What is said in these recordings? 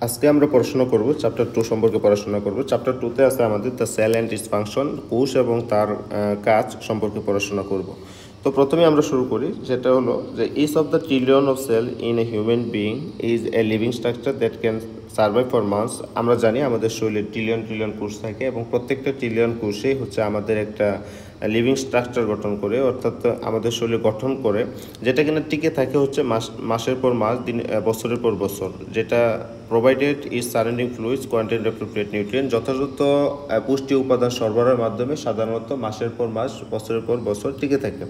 আজকে আমরা পড়াশোনা করব চ্যাপ্টার 2 সম্পর্কে পড়াশোনা করব। চ্যাপ্টার 2 তে আছে আমাদের the cell and its function, কোষ এবং তার কাজ সম্পর্কে পড়াশোনা করব। তো প্রথমে আমরা শুরু করি, যেটা হলো যে each of the trillion of cell in a human being is a living structure that can survive for months. আমরা জানি আমাদের শরীরে ট্রিলিয়ন ট্রিলিয়ন কোষ থাকে এবং প্রত্যেকটা ট্রিলিয়ন কোষেই হচ্ছে আমাদের একটা লিভিং স্ট্রাকচার গঠন করে, অর্থাৎ আমাদের শরীর গঠন করে, যেটা কিনা টিকে থাকে হচ্ছে মাসের পর মাস, দিন, বছরের পর বছর, যেটা provided is surrounding fluids quantity appropriate nutrient, যথাযথ পুষ্টি উপাদান সরবরাহের মাধ্যমে সাধারণত মাসের পর মাস, বছরের পর বছর টিকে থাকে।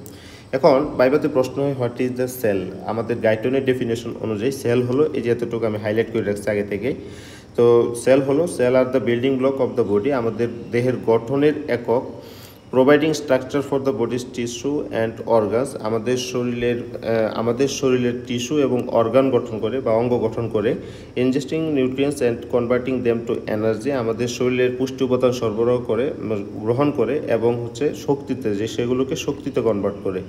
এখন বাইবাতে প্রশ্ন হয় হোয়াট ইজ দ্য সেল। আমাদের গাইটনের ডেফিনেশন অনুযায়ী সেল হলো, এই যে এতটুকু আমি হাইলাইট করে রাখছি আগে থেকে। তো cell are the building block of the body, আমাদের দেহের গঠনের একক। Providing structure for the bodies tissue and organs, আমাদের শরীরের টিস্যু এবং অর্গান গঠন করে বা অঙ্গ গঠন করে। Ingesting nutrients and converting them to energy, আমাদের শরীরের পুষ্টি উপাদান সরবরাহ করে, গ্রহণ করে এবং হচ্ছে শক্তিতে, যে সেগুলোকে শক্তিতে কনভার্ট করে।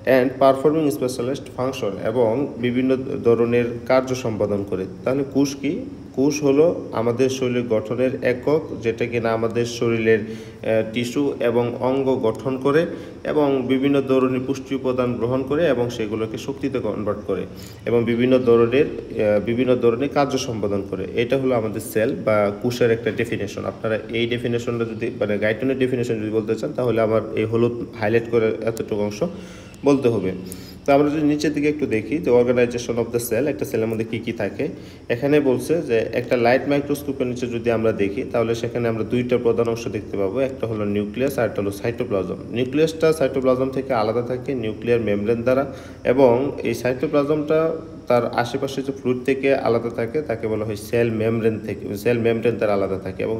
অ্যান্ড পারফর্মিং স্পেশালিস্ট ফাংশন, এবং বিভিন্ন ধরনের কার্য সম্পাদন করে। তাহলে কোষ কি? কোষ হলো আমাদের শরীরের গঠনের একক, যেটা কিনা আমাদের শরীরের টিস্যু এবং অঙ্গ গঠন করে এবং বিভিন্ন ধরনের পুষ্টি উপাদান গ্রহণ করে এবং সেগুলোকে শক্তিতে কনভার্ট করে এবং বিভিন্ন ধরনের কার্য সম্পাদন করে। এটা হলো আমাদের সেল বা কোষের একটা ডেফিনেশন। আপনারা এই ডেফিনেশনটা যদি মানে গাইটনের ডেফিনেশন যদি বলতে চান, তাহলে আমার এই হলুদ হাইলাইট করে এতটুকু অংশ বলতে হবে। তো আমরা যদি নিচের দিকে একটু দেখি যে অর্গানাইজেশন অফ দ্য সেল, একটা সেলের মধ্যে কী কী থাকে। এখানে বলছে যে একটা লাইট মাইক্রোস্কোপের নিচে যদি আমরা দেখি, তাহলে সেখানে আমরা দুইটা প্রধান অংশ দেখতে পাবো। একটা হলো নিউক্লিয়াস আর একটা হলো সাইটোপ্লাজম। নিউক্লিয়াসটা সাইটোপ্লাজম থেকে আলাদা থাকে নিউক্লিয়ার মেমব্রেন দ্বারা, এবং এই সাইটোপ্লাজমটা তার আশেপাশে যে ফ্লুইড থেকে আলাদা থাকে তাকে বলা হয় সেল মেমব্রেন দ্বারা আলাদা থাকে, এবং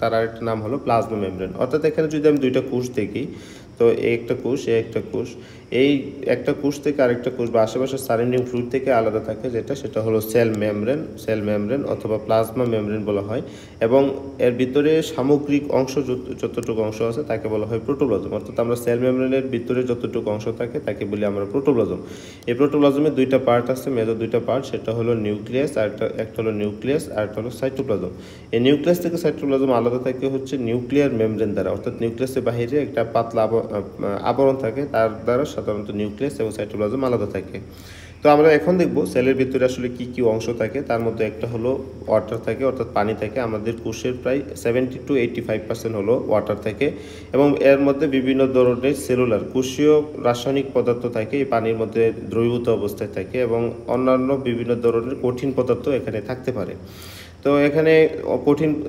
তার আরেকটা নাম হলো প্লাজমা মেমব্রেন। অর্থাৎ এখানে যদি আমি দুইটা কোষ দেখি, তো এই একটা কোষ, এই একটা কোষ থেকে আরেকটা কোষ বা আশেপাশের সারাউন্ডিং ফ্লুইড থেকে আলাদা থাকে, সেটা হলো সেল মেমব্রেন অথবা প্লাজমা মেমব্রেন বলা হয়। এবং এর ভিতরে সামগ্রিক অংশ যতটুকু অংশ আছে তাকে বলা হয় প্রোটোপ্লাজম। অর্থাৎ আমরা সেল মেমব্রেনের ভিতরে যতটুকু অংশ থাকে তাকে বলি আমরা প্রোটোপ্লাজম। এই প্রোটোপ্লাজমের দুইটা পার্ট আছে, মেজর দুইটা পার্ট, সেটা হলো নিউক্লিয়াস আর একটা হলো সাইটোপ্লাজম। এই নিউক্লিয়াস থেকে সাইটোপ্লাজম আলাদা থাকে হচ্ছে নিউক্লিয়ার মেমব্রেন দ্বারা, অর্থাৎ নিউক্লিয়াসের বাইরে একটা পাতলা আবরণ থাকে, তার দ্বারা সাধারণত নিউক্লিয়াস এবং সাইটোপ্লাজম আলাদা থাকে। তো আমরা এখন দেখব সেলের ভিতরে আসলে কি কি অংশ থাকে। তার মধ্যে একটা হলো ওয়াটার থাকে, অর্থাৎ পানি থাকে। আমাদের কোষের প্রায় 70-85% হলো ওয়াটার থাকে, এবং এর মধ্যে বিভিন্ন ধরনের সেলুলার কোষীয় রাসায়নিক পদার্থ থাকে, এই পানির মধ্যে দ্রবীভূত অবস্থায় থাকে, এবং অন্যান্য বিভিন্ন ধরনের কঠিন পদার্থ এখানে থাকতে পারে। তো এখানে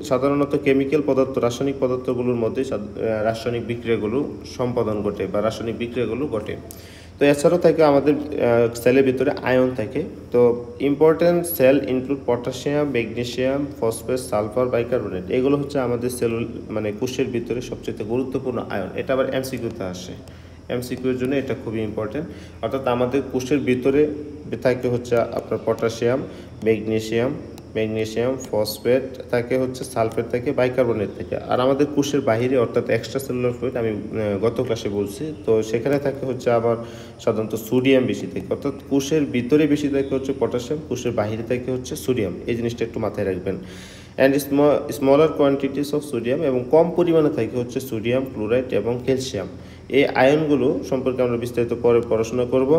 সাধারণত কেমিক্যাল পদার্থ, রাসায়নিক পদার্থগুলোর মধ্যে রাসায়নিক বিক্রিয়াগুলো সম্পাদন ঘটে বা রাসায়নিক বিক্রিয়াগুলো ঘটে। তো এছাড়াও থাকে আমাদের সেলের ভিতরে আয়ন থাকে। তো important cell include potassium, magnesium, phosphate, sulphur, bicarbonate. এগুলো হচ্ছে আমাদের কোষের ভিতরে সবচেয়ে গুরুত্বপূর্ণ আয়ন। এটা আবার এমসিকিউতে আসে, এমসিকিউর জন্য এটা খুবই ইম্পর্টেন্ট। অর্থাৎ আমাদের কোষের ভিতরে থাকে হচ্ছে আপনার পটাশিয়াম, ম্যাগনেসিয়াম, ফসফেট থাকে, হচ্ছে সালফেট থাকে, বাইকার্বনেট থাকে। আর আমাদের কোষের বাহিরে অর্থাৎ এক্সট্রা সেলুলার ফ্লুইড, আমি গত ক্লাসে বলছি, তো সেখানে থাকে হচ্ছে আবার সাধারণত সোডিয়াম বেশি থাকে। অর্থাৎ কোষের ভিতরে বেশি থাকে হচ্ছে পটাশিয়াম, কোষের বাহিরে থাকে হচ্ছে সোডিয়াম। এই জিনিসটা একটু মাথায় রাখবেন। And smaller quantities of sodium, এবং কম পরিমাণে থাকে হচ্ছে সোডিয়াম, ক্লোরাইড এবং ক্যালসিয়াম। এই আয়নগুলো সম্পর্কে আমরা বিস্তারিত পরে পড়াশোনা করব।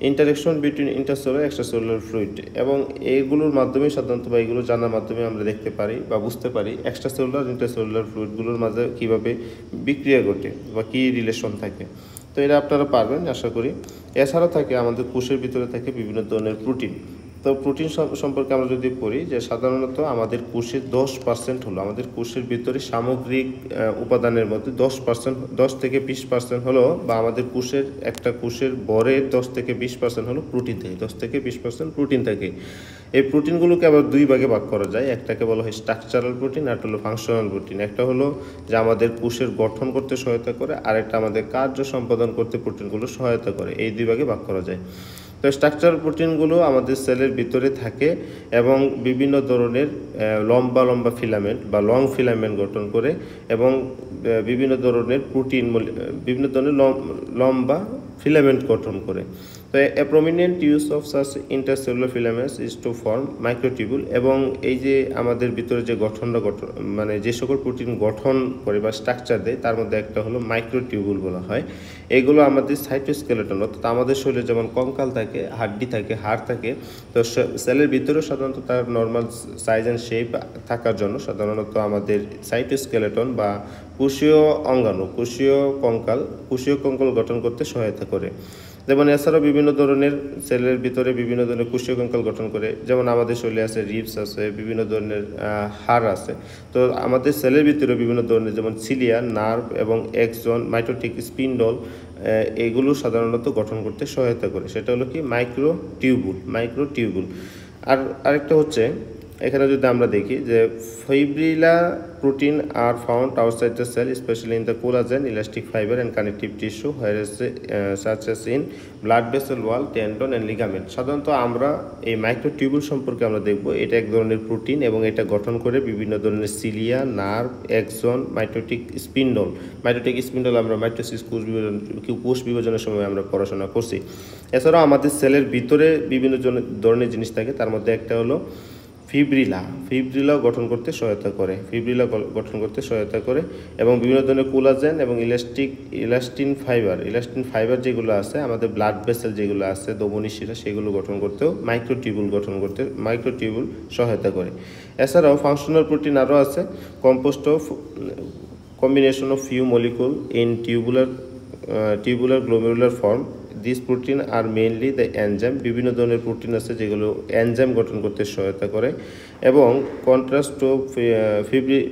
Interaction between intercellular extracellular fluid, এবং এইগুলোর মাধ্যমে সাধারণত বা এগুলো জানার মাধ্যমে আমরা দেখতে পারি বা বুঝতে পারি এক্সট্রাসেলুলার ইন্টারসেলুলার ফ্লুইডগুলোর মাঝে কীভাবে বিক্রিয়া ঘটে বা কী রিলেশন থাকে। তো এটা আপনারা পারবেন আশা করি। এছাড়াও থাকে আমাদের কোষের ভিতরে থাকে বিভিন্ন ধরনের প্রোটিন। তো প্রোটিন সম্পর্কে আমরা যদি পড়ি, যে সাধারণত আমাদের কোষের 10% হলো, আমাদের কোষের ভিতরে সামগ্রিক উপাদানের মধ্যে 10-20% হলো, বা আমাদের কোষের ভরের 10-20% হলো প্রোটিন থাকে, 10-20% প্রোটিন থাকে। এই প্রোটিনগুলোকে আবার দুই ভাগে ভাগ করা যায়। একটাকে বলা হয় স্ট্রাকচারাল প্রোটিন, আর একটা হলো ফাংশনাল প্রোটিন। একটা হলো যে আমাদের কোষের গঠন করতে সহায়তা করে, আর একটা আমাদের কার্য সম্পাদন করতে প্রোটিনগুলো সহায়তা করে। এই দুই ভাগে ভাগ করা যায়। তো স্ট্রাকচারাল প্রোটিনগুলো আমাদের সেলের ভিতরে থাকে এবং বিভিন্ন ধরনের লম্বা ফিলামেন্ট বা লং ফিলামেন্ট গঠন করে, এবং বিভিন্ন ধরনের লম্বা ফিলামেন্ট গঠন করে। তো a prominent use of such intercellular filaments is to form microtubule, এবং এই যে আমাদের ভিতরে যে মানে যে সকল প্রোটিন গঠন করে বা স্ট্রাকচার দেয় তার মধ্যে একটা হলো মাইক্রোটিউবুল বলা হয়। এগুলো আমাদের সাইটোস্কেলেটন, অর্থাৎ আমাদের শরীরে যেমন কঙ্কাল থাকে, হাড্ডি থাকে, হাড় থাকে, তো সেলের ভিতরেও সাধারণত তার নর্মাল সাইজ অ্যান্ড শেপ থাকার জন্য সাধারণত আমাদের সাইটোস্কেলেটন বা কোষীয় অঙ্গাণু, কোষীয় কঙ্কাল গঠন করতে সহায়তা করে। যেমন এছাড়াও বিভিন্ন ধরনের সেলের ভিতরে বিভিন্ন ধরনের কোষীয় কঙ্কাল গঠন করে, যেমন আমাদের শরীরে আছে রিবস আছে, বিভিন্ন ধরনের হাড় আছে। তো আমাদের সেলের ভিতরে বিভিন্ন ধরনের যেমন সিলিয়া, নার্ভ এবং এক্সন, মাইটোটিক স্পিন্ডল, এগুলো সাধারণত গঠন করতে সহায়তা করে। সেটা হলো কি মাইক্রোটিউবুল। আর আরেকটা হচ্ছে এখানে যদি আমরা দেখি যে ফিব্রিলা protein are found outside the cell, especially in the collagen, elastic fiber and connective tissue, whereas such as in blood vessel wall, tendon and ligament. সাধারণত আমরা এই মাইক্রোটিউবুল সম্পর্কে আমরা দেখব। এটা এক ধরনের প্রোটিন এবং এটা গঠন করে বিভিন্ন ধরনের cilia, nerve, axon, mitotic spindle আমরা মাইটোসিস কোষ বিভাজনের সময় আমরা পড়াশোনা করছি। এছাড়াও আমাদের সেলের ভিতরে বিভিন্ন ধরনের জিনিস থাকে, তার মধ্যে একটা হলো ফিব্রিলা গঠন করতে সহায়তা করে এবং বিভিন্ন ধরনের কোলাজেন এবং ইলাস্টিন ফাইবার যেগুলো আছে, আমাদের ব্লাড ভেসেল যেগুলো আছে, ধমনী শিরা, সেগুলো গঠন করতেও মাইক্রোটিউবুল সহায়তা করে। এছাড়াও ফাংশনাল প্রোটিন আরও আছে, combination of few molecule in tubular glomerular form. This protein are mainly the enzyme. বিভিন্ন ধরনের প্রোটিন আছে যেগুলো এনজাইম গঠন করতে সহায়তা করে, এবং contrast to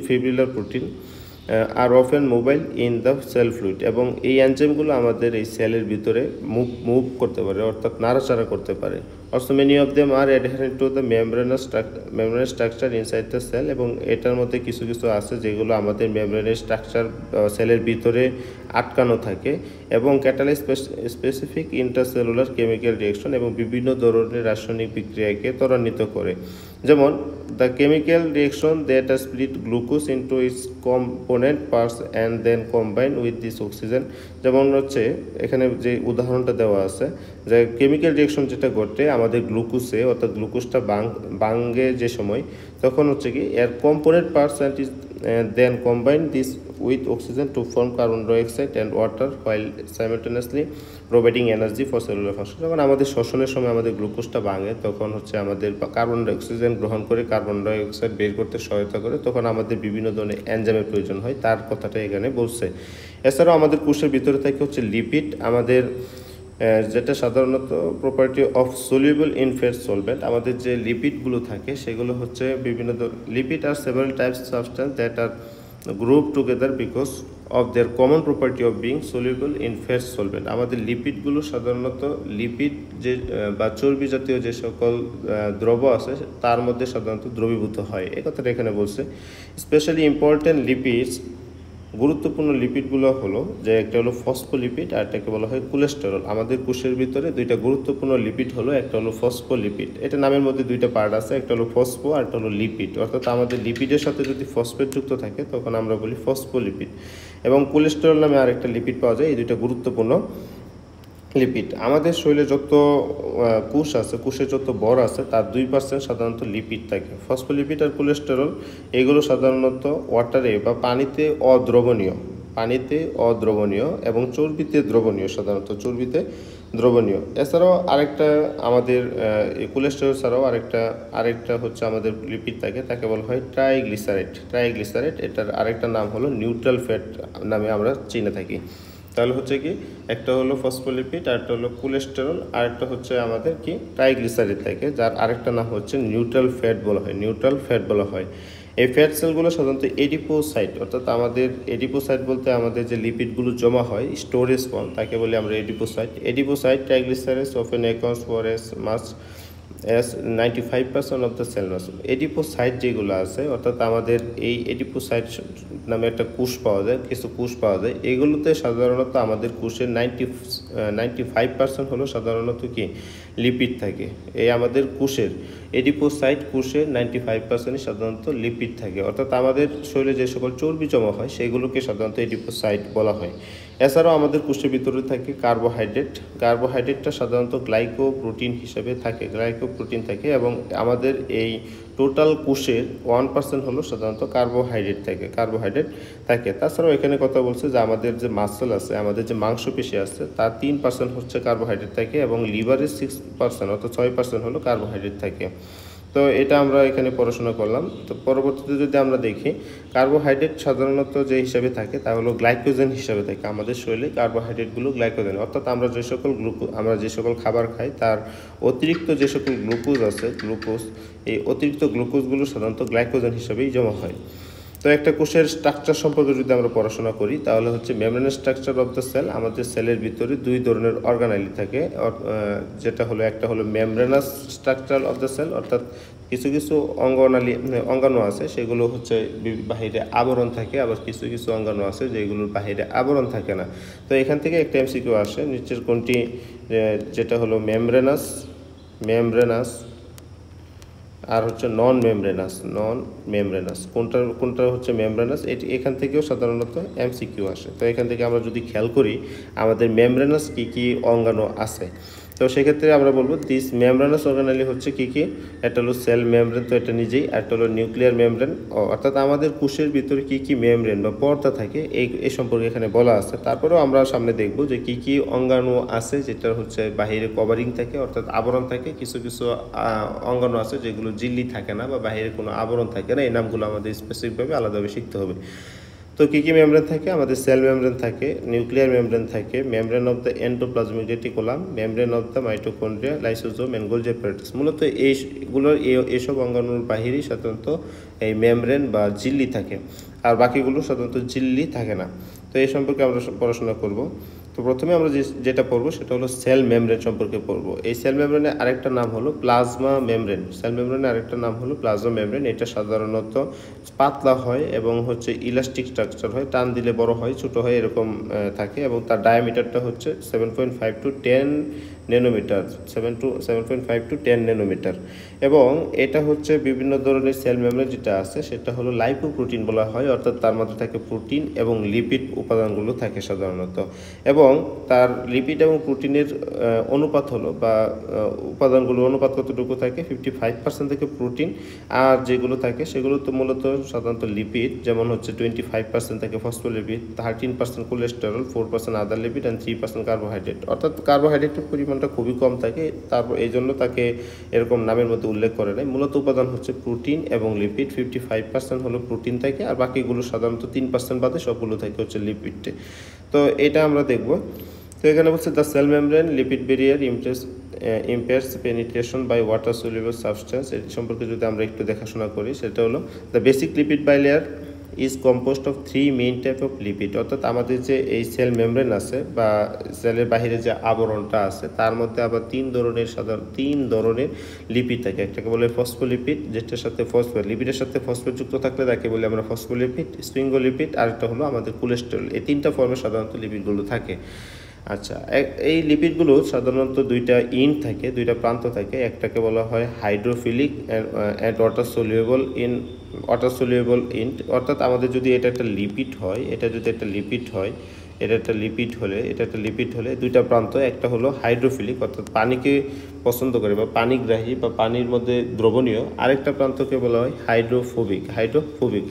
fibrillar protein are often mobile in the cell fluid. এবং এই এনজাইমগুলো আমাদের এই সেলের ভিতরে মুভ করতে পারে, অর্থাৎ নাড়াচাড়া করতে পারে। Also many of them are adherent to the membranous structure inside the cell, এবং এটার মধ্যে কিছু আছে যেগুলো আমাদের মেমব্রেনের স্ট্রাকচার সেলের ভিতরে আটকানো থাকে এবং catalyse specific intercellular chemical reaction এবং বিভিন্ন ধরনের রাসায়নিক বিক্রিয়াকে ত্বরান্বিত করে। যেমন the chemical reaction that split glucose into its component parts and then combine with this oxygen। যেমন হচ্ছে এখানে যে উদাহরণটা দেওয়া আছে যে কেমিক্যাল রিঅ্যাকশন যেটা ঘটে আমাদের গ্লুকোজে, অর্থাৎ গ্লুকোজটা ভাঙে যে সময়, তখন হচ্ছে কি এর component parts and then combine this with oxygen to form carbon dioxide and water while simultaneously providing energy for cellular function। যখন আমাদের শ্বসনের সময় আমাদের গ্লুকোজটা ভাঙে, তখন হচ্ছে আমাদের কার্বন ডাইঅক্সাইড গ্রহণ করে কার্বন ডাইঅক্সাইড বের করতে সহায়তা করে, তখন আমাদের বিভিন্ন ধরনের এনজাইমের প্রয়োজন হয়, তার কথাটা এখানে বলছে। এছাড়াও আমাদের কোষের ভিতরে থাকে হচ্ছে লিপিড, আমাদের যেটা সাধারণত property of soluble in fat solvent. আমাদের যে লিপিডগুলো থাকে সেগুলো হচ্ছে lipid are several types substance that are group together because of their common property of being soluble in fat solvent. আমাদের লিপিডগুলো সাধারণত লিপিড যে বা চর্বি জাতীয় যে সকল দ্রব্য আছে তার মধ্যে সাধারণত দ্রবীভূত হয়, এই কথাটা এখানে বলছে। স্পেশালি ইম্পর্টেন্ট লিপিডস, গুরুত্বপূর্ণ লিপিডগুলো হলো যে একটা হলো ফসফোলিপিড আর একটাকে বলা হয় কোলেস্টেরল। আমাদের কোষের ভিতরে দুইটা গুরুত্বপূর্ণ লিপিড হলো, একটা হলো ফসফোলিপিড। এটা নামের মধ্যে দুইটা পার্ট আছে, একটা হলো ফসফো আর একটা হলো লিপিড। অর্থাৎ আমাদের লিপিডের সাথে যদি ফসফেট যুক্ত থাকে তখন আমরা বলি ফসফোলিপিড, এবং কোলেস্টেরল নামে আরেকটা লিপিড পাওয়া যায়। এই দুইটা গুরুত্বপূর্ণ লিপিড। আমাদের শরীরে যত কোষ আছে, কোষে যত বর আছে তার 2% সাধারণত লিপিড থাকে। ফসফোলিপিড আর কোলেস্টেরল এগুলো সাধারণত ওয়াটারে বা পানিতে অদ্রবণীয় এবং চর্বিতে দ্রবণীয়, সাধারণত চর্বিতে দ্রবণীয়। এছাড়াও আরেকটা আমাদের কোলেস্টেরল ছাড়াও আরেকটা হচ্ছে আমাদের লিপিড থাকে, তাকে বলা হয় ট্রাইগ্লিসারাইড। এটার আরেকটা নাম হলো নিউট্রাল ফ্যাট নামে আমরা চিনে থাকি। তাহলে হচ্ছে কি একটা হলো ফসফোলিপিড, আরেকটা হলো কোলেস্টেরল, আরেকটা হচ্ছে আমাদের কি ট্রাইগ্লিসারাইড থাকে, যার আরেকটা নাম হচ্ছে নিউট্রাল ফ্যাট বলা হয়। এই ফ্যাট সেলগুলো সাধারণত এডিপোসাইট, অর্থাৎ আমাদের এডিপোসাইট বলতে আমাদের যে লিপিডগুলো জমা হয় স্টোরেজ ফর্ম, তাকে বলি আমরা adipocyte triglycerides often accounts for as 95% of the cell mass. Adipocyte যেগুলো আছে, অর্থাৎ আমাদের এই এডিপোসাইট নামে একটা কিছু কোষ পাওয়া যায়, এগুলোতে সাধারণত আমাদের কোষের 95% হলো সাধারণত কি লিপিড থাকে। এই আমাদের কোষের এডিপোসাইট কোষের 95% সাধারণত লিপিড থাকে, অর্থাৎ আমাদের শরীরে যে সকল চর্বি জমা হয় সেগুলোকে সাধারণত এডিপোসাইট বলা হয়। এছাড়াও আমাদের কোষের ভিতরে থাকে কার্বোহাইড্রেটটা সাধারণত গ্লাইকোপ্রোটিন হিসেবে থাকে, গ্লাইকোপ্রোটিন থাকে, এবং আমাদের এই টোটাল কোষের 1% হলো সাধারণত কার্বোহাইড্রেট থাকে। তাছাড়াও এখানে কথা বলছে যে আমাদের যে মাসল আছে, আমাদের যে মাংসপেশি আছে, তার 3% হচ্ছে কার্বোহাইড্রেট থাকে, এবং লিভারের 6% অর্থাৎ 6% হলো কার্বোহাইড্রেট থাকে। তো এটা আমরা এখানে পড়াশোনা করলাম। তো পরবর্তীতে যদি আমরা দেখি, কার্বোহাইড্রেট সাধারণত যে হিসাবে থাকে তা হলো গ্লাইকোজেন হিসাবে থাকে আমাদের শরীরে। কার্বোহাইড্রেটগুলো গ্লাইকোজেন, অর্থাৎ আমরা যে সকল খাবার খাই তার অতিরিক্ত যে সকল গ্লুকোজ, এই অতিরিক্ত গ্লুকোজগুলো সাধারণত গ্লাইকোজেন হিসাবেই জমা হয়। তো একটা কোষের স্ট্রাকচার সম্পর্কে যদি আমরা পড়াশোনা করি তাহলে হচ্ছে membranous structure of the cell. আমাদের সেলের ভিতরে দুই ধরনের অর্গানাইলি থাকে, যেটা হলো একটা হলো membranous structure of the cell, অর্থাৎ কিছু কিছু অঙ্গাণু আছে সেগুলো হচ্ছে বাহিরে আবরণ থাকে, আবার কিছু কিছু অঙ্গাণু আছে যেগুলোর বাহিরে আবরণ থাকে না। তো এখান থেকে একটা এমসিকিউ আসে, নিচের কোনটি, যেটা হলো মেমব্রেনাস আর হচ্ছে নন মেমব্রেনাস, কোনটা হচ্ছে মেমব্রেনাস, এখান থেকেও সাধারণত এমসিকিউ আসে। তো এখান থেকে আমরা যদি খেয়াল করি আমাদের মেমব্রেনাস কি অঙ্গাণু আছে, তো সেক্ষেত্রে আমরা বলবো দিস মেমব্রেনাস অর্গানালি হচ্ছে কি, একটা হলো সেল মেমব্রেন, তো এটা নিজেই, আর একটা হলো নিউক্লিয়ার মেমব্রেন, অর্থাৎ আমাদের কোষের ভিতরে কি মেমব্রেন বা পর্দা থাকে এই সম্পর্কে এখানে বলা আছে। তারপরেও আমরা সামনে দেখব যে কি অঙ্গাণু আছে যেটা হচ্ছে বাহিরে কভারিং থাকে, অর্থাৎ আবরণ থাকে। কিছু অঙ্গাণু আছে যেগুলো ঝিল্লি থাকে না বা বাহিরে কোনো আবরণ থাকে না, এই নামগুলো আমাদের স্পেসিফিকভাবে আলাদাভাবে শিখতে হবে। তো কি মেমব্রেন থাকে, আমাদের সেল মেমব্রেন থাকে, নিউক্লিয়ার মেমব্রেন থাকে, membrane of the endoplasmic reticulum, membrane of the mitochondria, lysosome and Golgi apparatus. মূলত এইসব অঙ্গাণুর বাহিরেই সাধারণত এই মেমব্রেন বা ঝিল্লি থাকে, আর বাকিগুলো সাধারণত ঝিল্লি থাকে না। তো এই সম্পর্কে আমরা পড়াশোনা করব। তো প্রথমে আমরা যেটা পড়বো সেটা হলো সেল মেমব্রেন সম্পর্কে পড়বো। এই সেল মেমব্রেনের আরেকটা নাম হলো প্লাজমা মেমব্রেন। এটা সাধারণত পাতলা হয় এবং হচ্ছে ইলাস্টিক স্ট্রাকচার হয়, টান দিলে বড় হয়, ছোট হয়, এরকম থাকে, এবং তার ডায়ামিটারটা হচ্ছে 7.5 to 10 ন্যানোমিটার, 7.5 to 10 ন্যানোমিটার। এবং এটা হচ্ছে বিভিন্ন ধরনের সেল মেমব্রেন যেটা আছে সেটা হলো লাইপোপ্রোটিন বলা হয়, অর্থাৎ তার মধ্যে থাকে প্রোটিন এবং লিপিড উপাদানগুলো থাকে সাধারণত। এবং তার লিপিড এবং প্রোটিনের অনুপাত হলো বা উপাদানগুলোর অনুপাত কতটুকু থাকে, 55% থেকে প্রোটিন, আর যেগুলো থাকে সেগুলো তো মূলত সাধারণত লিপিড, যেমন হচ্ছে 25% থাকে phospholipid, 13% cholesterol, 4% other lipid and 3% carbohydrate. অর্থাৎ কার্বোহাইড্রেটের পরিমাণটা খুবই কম থাকে, তারপর এই জন্য তাকে এরকম নামের মধ্যে উল্লেখ করে নাই। মূলত উপাদান হচ্ছে প্রোটিন এবং লিপিড, 55% হলো প্রোটিন থাকে, আর বাকিগুলো সাধারণত 3% বাদে সবগুলো থাকে হচ্ছে লিপিডে। তো এটা আমরা দেখব। তো এখানে বলছে the cell membrane lipid barrier impairs penetration by water soluble substance। এর সম্পর্কে যদি আমরা একটু দেখাশোনা করি সেটা হলো the basic lipid bilayer is compost of 3 main type of lipid. অর্থাৎ আমাদের যে এই সেল মেমব্রেন আছে বা সেলের বাহিরে যে আবরণটা আছে তার মধ্যে আবার তিন ধরনের লিপিড থাকে। একটাকে বলে ফসফোলিপিড, যেটার সাথে লিপিডের সাথে ফসফেট যুক্ত থাকলে তাকে বলে আমরা ফসফোলিপিড, স্ফিঙ্গোলিপিড, আর একটা হলো আমাদের কোলেস্টেরল। এই তিনটা ফর্মে সাধারণত লিপিডগুলো থাকে। আচ্ছা, এই লিপিডগুলো সাধারণত দুইটা প্রান্ত থাকে। একটাকে বলা হয় hydrophilic and water soluble int. অর্থাৎ আমাদের যদি এটা একটা লিপিড হলে দুইটা প্রান্ত, একটা হলো হাইড্রোফিলিক অর্থাৎ পানিকে পছন্দ করে বা পানিগ্রাহী বা পানির মধ্যে দ্রবণীয়, আরেকটা প্রান্তকে বলা হয় হাইড্রোফোবিক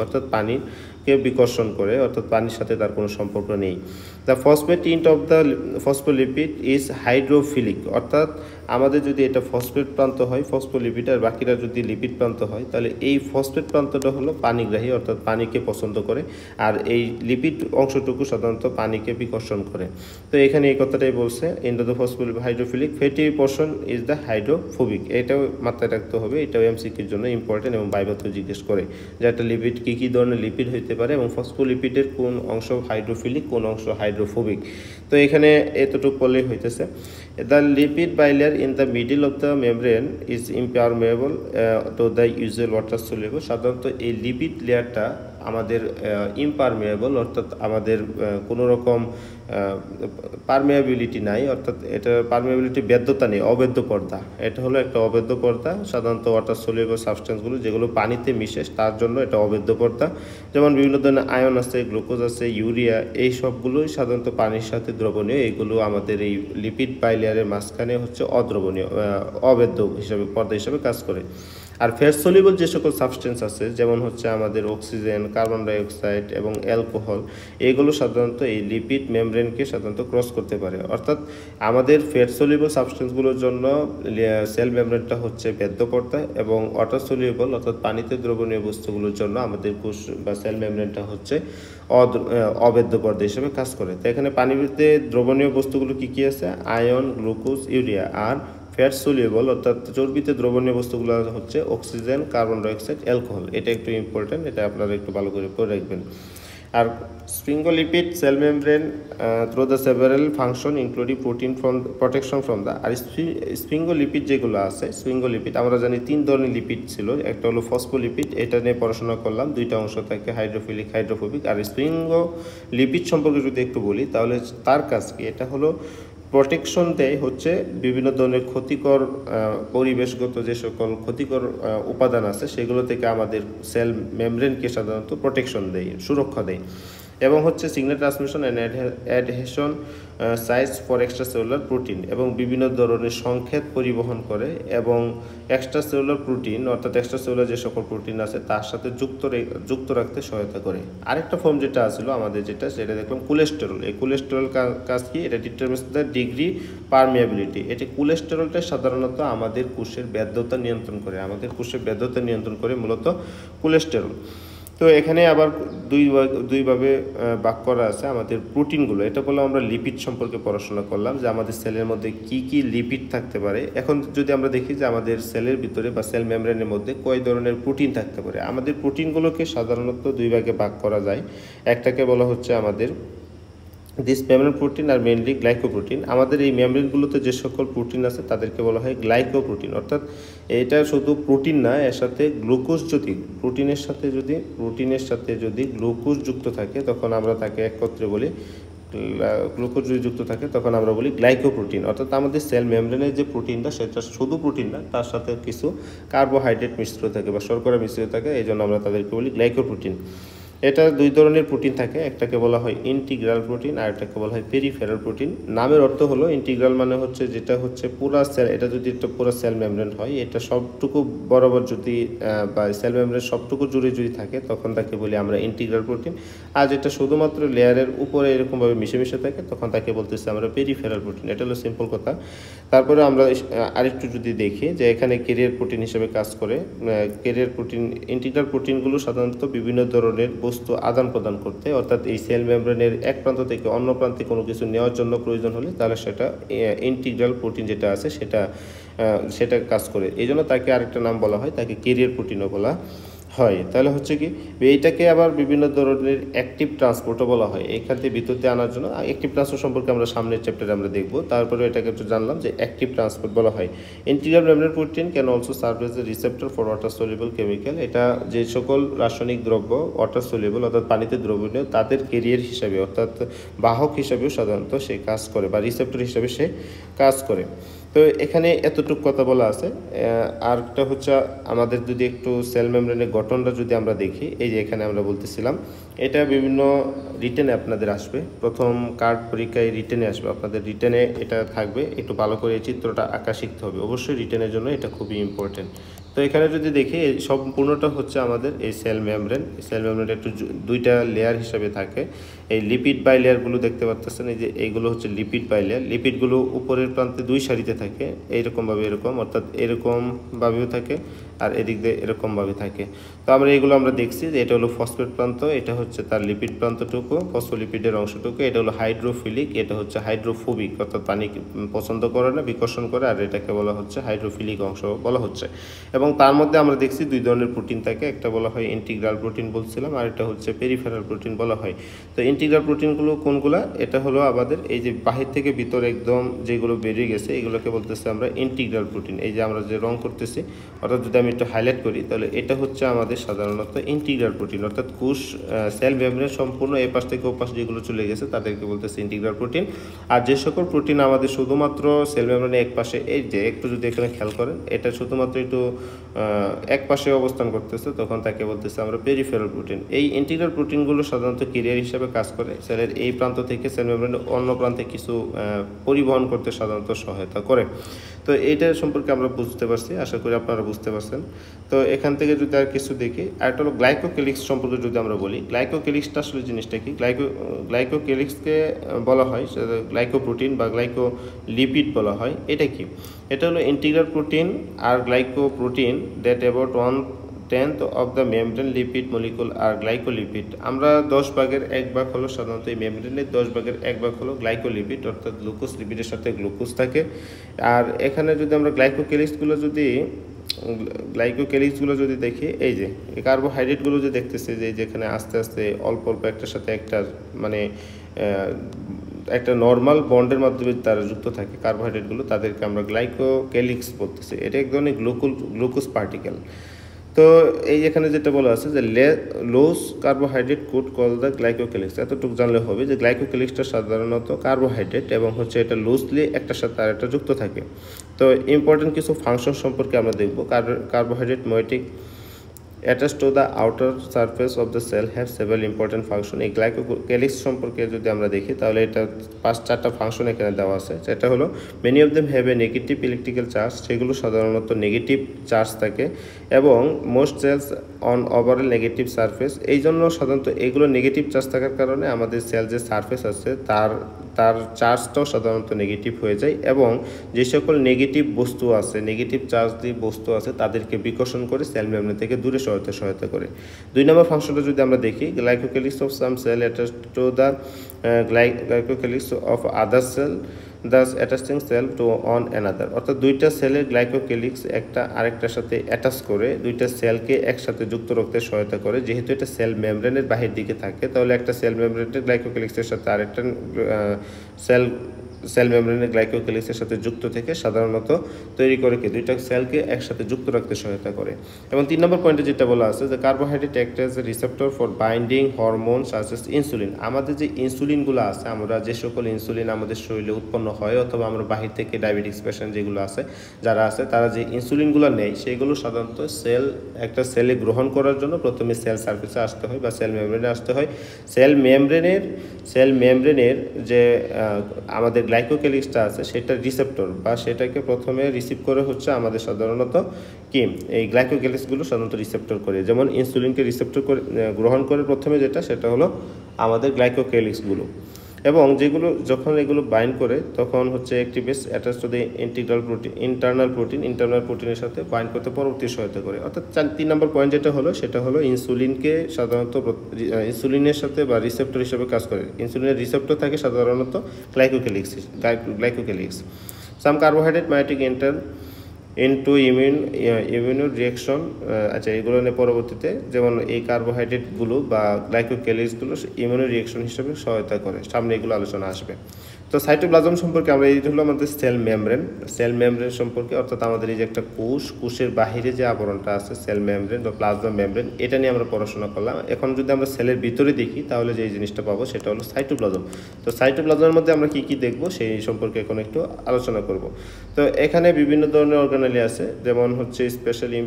অর্থাৎ পানিকে বিকর্ষণ করে, অর্থাৎ পানির সাথে তার কোনো সম্পর্ক নেই। The phosphate int of the phospholipid is hydrophilic. অর্থাৎ আমাদের যদি এটা ফসফেট প্রান্ত হয় ফসফোলিপিড, আর বাকিরা যদি লিপিড প্রান্ত হয়, তাহলে এই ফসফেট প্রান্তটা হলো পানিগ্রাহী অর্থাৎ পানিকে পছন্দ করে, আর এই লিপিড অংশটুকু সাধারণত পানিকে বিকর্ষণ করে। তো এখানে এই কথাটাই বলছে, into the phospholipid hydrophilic, fatty portion is the hydrophobic. এটাও মাথায় রাখতে হবে, এটাও এমসিকিউর জন্য ইম্পর্টেন্ট, এবং বাইবাতেও জিজ্ঞেস করে যে একটা লিপিড কী ধরনের লিপিড হইতে পারে এবং ফসফোলিপিডের কোন অংশ হাইড্রোফিলিক, কোন অংশ হাইড্রোফোবিক। তো এখানে এতটুকু বললেই হইতেছে। The lipid bilayer in the middle of the membrane is impermeable to the usual water soluble. সাধারণত এই লিপিড লেয়ারটা আমাদের ইমপারমেবল, অর্থাৎ আমাদের কোনো রকম পারমেয়াবিলিটি নাই, অর্থাৎ এটা পারমেয়াবিলিটি বেদ্যতা নেই, অবেদ্য পর্দা। এটা হলো একটা অবেদ্য পর্দা। সাধারণত ওয়াটার সলিউবল সাবস্টেন্সগুলো যেগুলো পানিতে মিশে তার জন্য এটা অবেদ্য পর্দা। যেমন বিভিন্ন ধরনের আয়ন আছে, গ্লুকোজ আছে, ইউরিয়া, এই সবগুলোই সাধারণত পানির সাথে দ্রবণীয়। এইগুলো আমাদের এই লিপিড বাইলেয়ারের মাঝখানে হচ্ছে অদ্রবণীয়, অবেদ্য হিসাবে পর্দা হিসাবে কাজ করে। আর ফ্যাট সলিউবল যে সকল সাবস্টেন্স আছে, যেমন হচ্ছে আমাদের অক্সিজেন, কার্বন ডাইঅক্সাইড এবং অ্যালকোহল, এগুলো সাধারণত এই লিপিড মেমব্রেনকে সাধারণত ক্রস করতে পারে। অর্থাৎ আমাদের ফ্যাট সলিউবল সাবস্টেন্সগুলোর জন্য সেল মেমব্রেনটা হচ্ছে বেদ্য পর্দা, এবং ওয়াটার সলিউবল অর্থাৎ পানিতে দ্রবণীয় বস্তুগুলোর জন্য আমাদের কোষ বা সেল মেমব্রেনটা হচ্ছে অবেদ্য পর্দা হিসেবে কাজ করে। তো এখানে পানিতে দ্রবণীয় বস্তুগুলো কী কী আছে? Ion, glucose, urea. আর ফ্যাট সলিউবল অর্থাৎ চর্বিতে দ্রবণীয় বস্তুগুলো হচ্ছে অক্সিজেন, কার্বন ডাইঅক্সাইড, অ্যালকোহল। এটা একটু ইম্পর্টেন্ট, এটা আপনারা একটু ভালো করে পড়ে রাখবেন। আর sphingolipid cell membrane through the several function including protein from protection from the. আর স্ফিঙ্গোলিপিড যেগুলো আছে, স্ফিঙ্গোলিপিড আমরা জানি 3 ধরনের লিপিড ছিল। একটা হলো ফসফোলিপিড, এটা নিয়ে পড়াশোনা করলাম, 2টা অংশ থাকে, হাইড্রোফিলিক, হাইড্রোফোবিক। আর স্ফিঙ্গোলিপিড সম্পর্কে যদি একটু বলি তাহলে তার কাজ কি? এটা হলো প্রোটেকশন দেয় হচ্ছে বিভিন্ন ধরনের ক্ষতিকর পরিবেশগত যে সকল ক্ষতিকর উপাদান আছে সেগুলো থেকে আমাদের সেল মেমব্রেনকে সাধারণত প্রোটেকশন দেয়, সুরক্ষা দেয়। এবং হচ্ছে signal transmission and adhesion size for extra cellular protein, এবং বিভিন্ন ধরনের সংকেত পরিবহন করে, এবং এক্সট্রা সেলুলার প্রোটিন অর্থাৎ এক্সট্রা সেলুলার যে সকল প্রোটিন আছে তার সাথে যুক্ত রাখতে সহায়তা করে। আরেকটা ফর্ম যেটা আসলো আমাদের সেটা দেখলাম কোলেস্টেরল। এই কোলেস্টেরল কাজ কি? এটা ডিটারমিন্স দ্য ডিগ্রি পারমিয়াবিলিটি। এটি কোলেস্টেরলটা সাধারণত আমাদের কোষের বেদ্যতা নিয়ন্ত্রণ করে, আমাদের কোষের বেদ্যতা নিয়ন্ত্রণ করে মূলত কোলেস্টেরল। তো এখানে আবার দুইভাবে ভাগ করা আছে আমাদের প্রোটিনগুলো। এটা বললাম আমরা লিপিড সম্পর্কে পড়াশোনা করলাম, যে আমাদের সেলের মধ্যে কি কি লিপিড থাকতে পারে। এখন যদি আমরা দেখি যে আমাদের সেলের ভিতরে বা সেল মেমব্রেনের মধ্যে কয় ধরনের প্রোটিন থাকতে পারে। আমাদের প্রোটিনগুলোকে সাধারণত 2 ভাগে ভাগ করা যায়। একটাকে বলা হচ্ছে আমাদের this membrane protein are mainly glycoprotein. আমাদের এই মেমব্রেনগুলোতে যে সকল প্রোটিন আছে তাদেরকে বলা হয় গ্লাইকোপ্রোটিন। অর্থাৎ এটা শুধু প্রোটিন না, এর সাথে গ্লুকোজ যদি প্রোটিনের সাথে যদি গ্লুকোজ যুক্ত থাকে তখন আমরা তাকে একত্রে বলি, গ্লুকোজ যদি যুক্ত থাকে তখন আমরা বলি গ্লাইকোপ্রোটিন। অর্থাৎ আমাদের সেল মেমব্রেনের যে প্রোটিনটা সেটা শুধু প্রোটিন না, তার সাথে কিছু কার্বোহাইড্রেট মিশ্রিত থাকে বা শর্করা মিশ্রিত থাকে, এই জন্য আমরা তাদেরকে বলি গ্লাইকোপ্রোটিন। এটা 2 ধরনের প্রোটিন থাকে, একটাকে বলা হয় ইন্টিগ্রাল প্রোটিন আর একটাকে বলা হয় পেরিফেরাল প্রোটিন। নামের অর্থ হলো ইন্টিগ্রাল মানে হচ্ছে যেটা হচ্ছে পুরা সেল, এটা যদি একটা পুরো সেল মেমব্রেন হয়, এটা সবটুকু বরাবর যদি বা সেল মেমব্রেন সবটুকু জুড়ে যদি থাকে তখন তাকে বলি আমরা ইন্টিগ্রাল প্রোটিন। আর যেটা শুধুমাত্র লেয়ারের উপরে এরকমভাবে মিশে থাকে তখন তাকে বলতেছি আমরা পেরিফেরাল প্রোটিন। এটা হলো সিম্পল কথা। তারপরে আমরা আরেকটু যদি দেখি যে এখানে ক্যারিয়ার প্রোটিন হিসেবে কাজ করে। ক্যারিয়ার প্রোটিন, ইন্টিগ্রাল প্রোটিনগুলো সাধারণত বিভিন্ন ধরনের বস্তু আদান প্রদান করতে, অর্থাৎ এই সেল মেমব্রেনের এক প্রান্ত থেকে অন্য প্রান্তে কোনো কিছু নেওয়ার জন্য প্রয়োজন হলে তাহলে সেটা ইন্টিগ্রাল প্রোটিন যেটা আছে সেটা কাজ করে। এই জন্য তাকে আরেকটা নাম বলা হয়, তাকে ক্যারিয়ার প্রোটিনও বলা হয়। তাহলে হচ্ছে কি এইটাকে আবার বিভিন্ন ধরনের অ্যাক্টিভ ট্রান্সপোর্টও বলা হয়। এখান থেকে ভিতরতে আনার জন্য অ্যাক্টিভ ট্রান্সপোর্ট সম্পর্কে আমরা সামনের চ্যাপ্টারে আমরা দেখব। তারপরে এটাকে একটু জানলাম যে অ্যাক্টিভ ট্রান্সপোর্ট বলা হয়। Integral membrane protein can also serve as a receptor for water soluble chemical. এটা যে সকল রাসায়নিক দ্রব্য ওয়াটার সলিউবল অর্থাৎ পানিতে দ্রবণীয় তাদের ক্যারিয়ার হিসাবে অর্থাৎ বাহক হিসাবেও সাধারণত সে কাজ করে বা রিসেপ্টর হিসাবে সে কাজ করে। তো এখানে এতটুকু কথা বলা আছে। আরেকটা হচ্ছে আমাদের যদি একটু সেল মেমব্রেনের গঠনটা যদি আমরা দেখি, এই যে এখানে আমরা বলতেছিলাম এটা বিভিন্ন রিটেনে আপনাদের আসবে, প্রথম কার্ড পরীক্ষায় রিটেনে আসবে, আপনাদের রিটেনে এটা থাকবে। একটু ভালো করে এই চিত্রটা আঁকা শিখতে হবে, অবশ্যই রিটেনের জন্য এটা খুবই ইম্পর্টেন্ট। তো এখানে যদি দেখি সম্পূর্ণটা হচ্ছে আমাদের এই সেল মেমব্রেন। সেল মেমব্রেন একটু 2টা লেয়ার হিসাবে থাকে। এই লিপিড বাই লেয়ারগুলো দেখতে পাচ্ছেন, এই যে এইগুলো হচ্ছে লিপিড বাই লেয়ার। লিপিডগুলো উপরের প্রান্তে 2 সারিতে থাকে এইরকমভাবে, এরকম অর্থাৎ এরকমভাবেও থাকে, আর এদিক দিয়ে এরকমভাবে থাকে। তো আমরা দেখছি যে এটা হলো ফসফেট প্রান্ত, এটা হচ্ছে তার লিপিড প্রান্তটুকু, ফসফোলিপিডের অংশটুকু, এটা হলো হাইড্রোফিলিক, এটা হচ্ছে হাইড্রোফোবিক, অর্থাৎ পানি পছন্দ করে না, বিকর্ষণ করে, আর এটাকে বলা হচ্ছে হাইড্রোফিলিক অংশ বলা হচ্ছে। এবং তার মধ্যে আমরা দেখছি দুই ধরনের প্রোটিন থাকে, একটা বলা হয় ইন্টিগ্রাল প্রোটিন বলছিলাম, আর এটা হচ্ছে পেরিফেরাল প্রোটিন বলা হয়। তো ইন্টিগ্রাল প্রোটিনগুলো কোনগুলা? এটা হলো আমাদের এই যে বাহির থেকে ভিতর একদম যেগুলো বেরিয়ে গেছে এগুলোকে বলতেছি আমরা ইন্টিগ্রাল প্রোটিন। এই যে আমরা যে রং করতেছি, অর্থাৎ যদি আমি একটু হাইলাইট করি তাহলে এটা হচ্ছে আমাদের সাধারণত ইন্টিগ্রাল প্রোটিন, অর্থাৎ কোষ সেল মেমব্রেন সম্পূর্ণ এ পাশ থেকে ও পাশ যেগুলো চলে গেছে তাদেরকে বলতেছে ইন্টিগ্রাল প্রোটিন। আর যে সকল প্রোটিন আমাদের শুধুমাত্র সেল মেমব্রেনের এক পাশে, এই যে একটু যদি এখানে খেয়াল করেন এটা শুধুমাত্র একটু এক পাশে অবস্থান করতেছে, তখন তাকে বলতেছে আমরা পেরিফেরাল প্রোটিন। এই ইন্টিগ্রাল প্রোটিনগুলো সাধারণত ক্যারিয়ার হিসেবে কাজ করে, সেলের এই প্রান্ত থেকে সেল মেমব্রেনের অন্য প্রান্তে কিছু পরিবহন করতে সাধারণত সহায়তা করে। তো এইটা সম্পর্কে আমরা বুঝতে পারছি, আশা করি আপনারা বুঝতে পারছেন। তো এখান থেকে যদি আর কিছু দেখি, আরেকটা হলো গ্লাইকোক্যালিক্স সম্পর্কে যদি আমরা বলি, গ্লাইকোক্যালিক্সটা আসলে জিনিসটা কি? গ্লাইকোক্যালিক্সকে বলা হয় গ্লাইকোপ্রোটিন বা গ্লাইকোলিপিড বলা হয়। এটা কি? এটা হলো integral protein are glycoprotein that about 1/10 of the membrane lipid molecule are glycolipid. আমরা 10 ভাগের 1 ভাগ হলো সাধারণত এই মেমব্রেনের 10 ভাগের 1 ভাগ হলো গ্লাইকোলিপিড, অর্থাৎ গ্লুকোজ লিপিডের সাথে গ্লুকোজ থাকে। আর এখানে যদি আমরা গ্লাইকোক্যালিক্সগুলো যদি দেখি, এই যে কার্বোহাইড্রেটগুলো যে দেখতেছি যে যেখানে আস্তে আস্তে অল্প অল্প একটার সাথে একটা মানে একটা নর্মাল বন্ডের মাধ্যমে তারা যুক্ত থাকে কার্বোহাইড্রেটগুলো, তাদেরকে আমরা গ্লাইকোক্যালিক্স বলতেছি। এটা এক ধরনের গ্লুকোজ পার্টিকেল। তো এই এখানে যেটা বলা আছে যে lose carbohydrate could call the glycocalyx, এতটুকু জানলে হবে যে গ্লাইকোক্যালিক্সটা সাধারণত কার্বোহাইড্রেট এবং হচ্ছে এটা লুজলি একটার সাথে আরেকটা যুক্ত থাকে। তো ইম্পর্টেন্ট কিছু ফাংশন সম্পর্কে আমরা দেখব। Carbohydrate moiety attached to the outer surface of the cell have several important function। এই গ্লাইকোক্যালিক্স সম্পর্কে যদি আমরা দেখি তাহলে এটা 5-4টা ফাংশন এখানে দেওয়া আছে। যেটা হলো many of them have a negative electrical charge, সেগুলো সাধারণত নেগেটিভ চার্জ থাকে, এবং most cells on overall negative surface. এই জন্য সাধারণত এগুলো নেগেটিভ চার্জ থাকার কারণে আমাদের সেল যে সারফেস আছে তার চার্জটাও সাধারণত নেগেটিভ হয়ে যায়, এবং যে সকল নেগেটিভ বস্তু আছে, নেগেটিভ চার্জ দিয়ে বস্তু আছে, তাদেরকে বিকর্ষণ করে সেল মেমব্রেন থেকে দূরে সহায়তা করে। 2 নম্বর ফাংশনটা যদি আমরা দেখি, glycocalyx of some cell attached to the glycocalyx of other cell thus attaching cell to on another, অর্থাৎ দুইটা সেলের গ্লাইকোক্যালিক্স একটা আরেকটার সাথে অ্যাটাচ করে দুইটা সেলকে একসাথে যুক্ত রাখতে সহায়তা করে। যেহেতু এটা সেল মেমব্রেনের বাহির দিকে থাকে, তাহলে একটা সেল মেমব্রেনের গ্লাইকোক্যালিক্সের সাথে আরেকটা সেল মেমব্রেনের গ্লাইকোক্যালিক্সের সাথে যুক্ত থেকে সাধারণত তৈরি করে কি দুইটা সেলকে একসাথে যুক্ত রাখতে সহায়তা করে। এবং 3 নম্বর পয়েন্টে যেটা বলা আছে যে carbohydrate act as a receptor for binding hormone such as insulin. আমাদের যে ইনসুলিনগুলো আছে, আমরা যে সকল ইনসুলিন আমাদের শরীরে উৎপন্ন হয়, অথবা আমরা বাহির থেকে ডায়াবেটিস পেশেন্ট যেগুলো আছে যারা আছে, তারা যে ইনসুলিনগুলো নেয় সেগুলো সাধারণত একটা সেলে গ্রহণ করার জন্য প্রথমে সেল সার্ফেসে আসতে হয় বা সেল মেমব্রেনে আসতে হয়। সেল মেমব্রেনের যে আমাদের গ্লাইকোক্যালিক্সটা আছে সেটা রিসেপ্টর বা সেটাকে প্রথমে রিসিভ করে হচ্ছে আমাদের সাধারণত কি এই গ্লাইকোক্যালিক্সগুলো সাধারণত রিসেপ্টর করে, যেমন ইনসুলিনকে রিসেপ্টর করে গ্রহণ করে প্রথমে সেটা হলো আমাদের গ্লাইকোক্যালিক্সগুলো। এবং যেগুলো যখন এগুলো বাইন্ড করে তখন হচ্ছে অ্যাক্টিভেস অ্যাটাচ টু দ্য ইন্টারনাল প্রোটিনের সাথে বাইন্ড করতে পরবর্তী সহায়তা করে। অর্থাৎ 3 নম্বর পয়েন্ট সেটা হলো ইনসুলিনকে সাধারণত ইনসুলিনের সাথে বা রিসেপ্টর হিসেবে কাজ করে। ইনসুলিনের রিসেপ্টর থাকে সাধারণত glycocalyx. Some carbohydrate moiety enter into immuno reaction. আচ্ছা, এগুলো নিয়ে পরবর্তীতে যেমন এই কার্বোহাইড্রেটগুলো বা গ্লাইকোক্যালিক্সগুলো ইমিউনো রিয়াকশন হিসেবে সহায়তা করে, সামনে এগুলো আলোচনা আসবে। তো সাইটোপ্লাজম সম্পর্কে আমরা, এই হলো আমাদের সেল মেমব্রেন সম্পর্কে, অর্থাৎ আমাদের এই যে একটা কোষের বাহিরে যে আবরণটা আছে সেল মেমব্রেন বা প্লাজমা মেমব্রেন, এটা নিয়ে আমরা পড়াশোনা করলাম। এখন যদি আমরা সেলের ভিতরে দেখি তাহলে যে জিনিসটা পাবো সেটা হলো সাইটোপ্লাজম। তো সাইটোপ্লাজমের মধ্যে আমরা কি দেখবো সেই সম্পর্কে এখন একটু আলোচনা করব। তো এখানে বিভিন্ন ধরনের অর্গানালি আছে, যেমন হচ্ছে স্পেশালি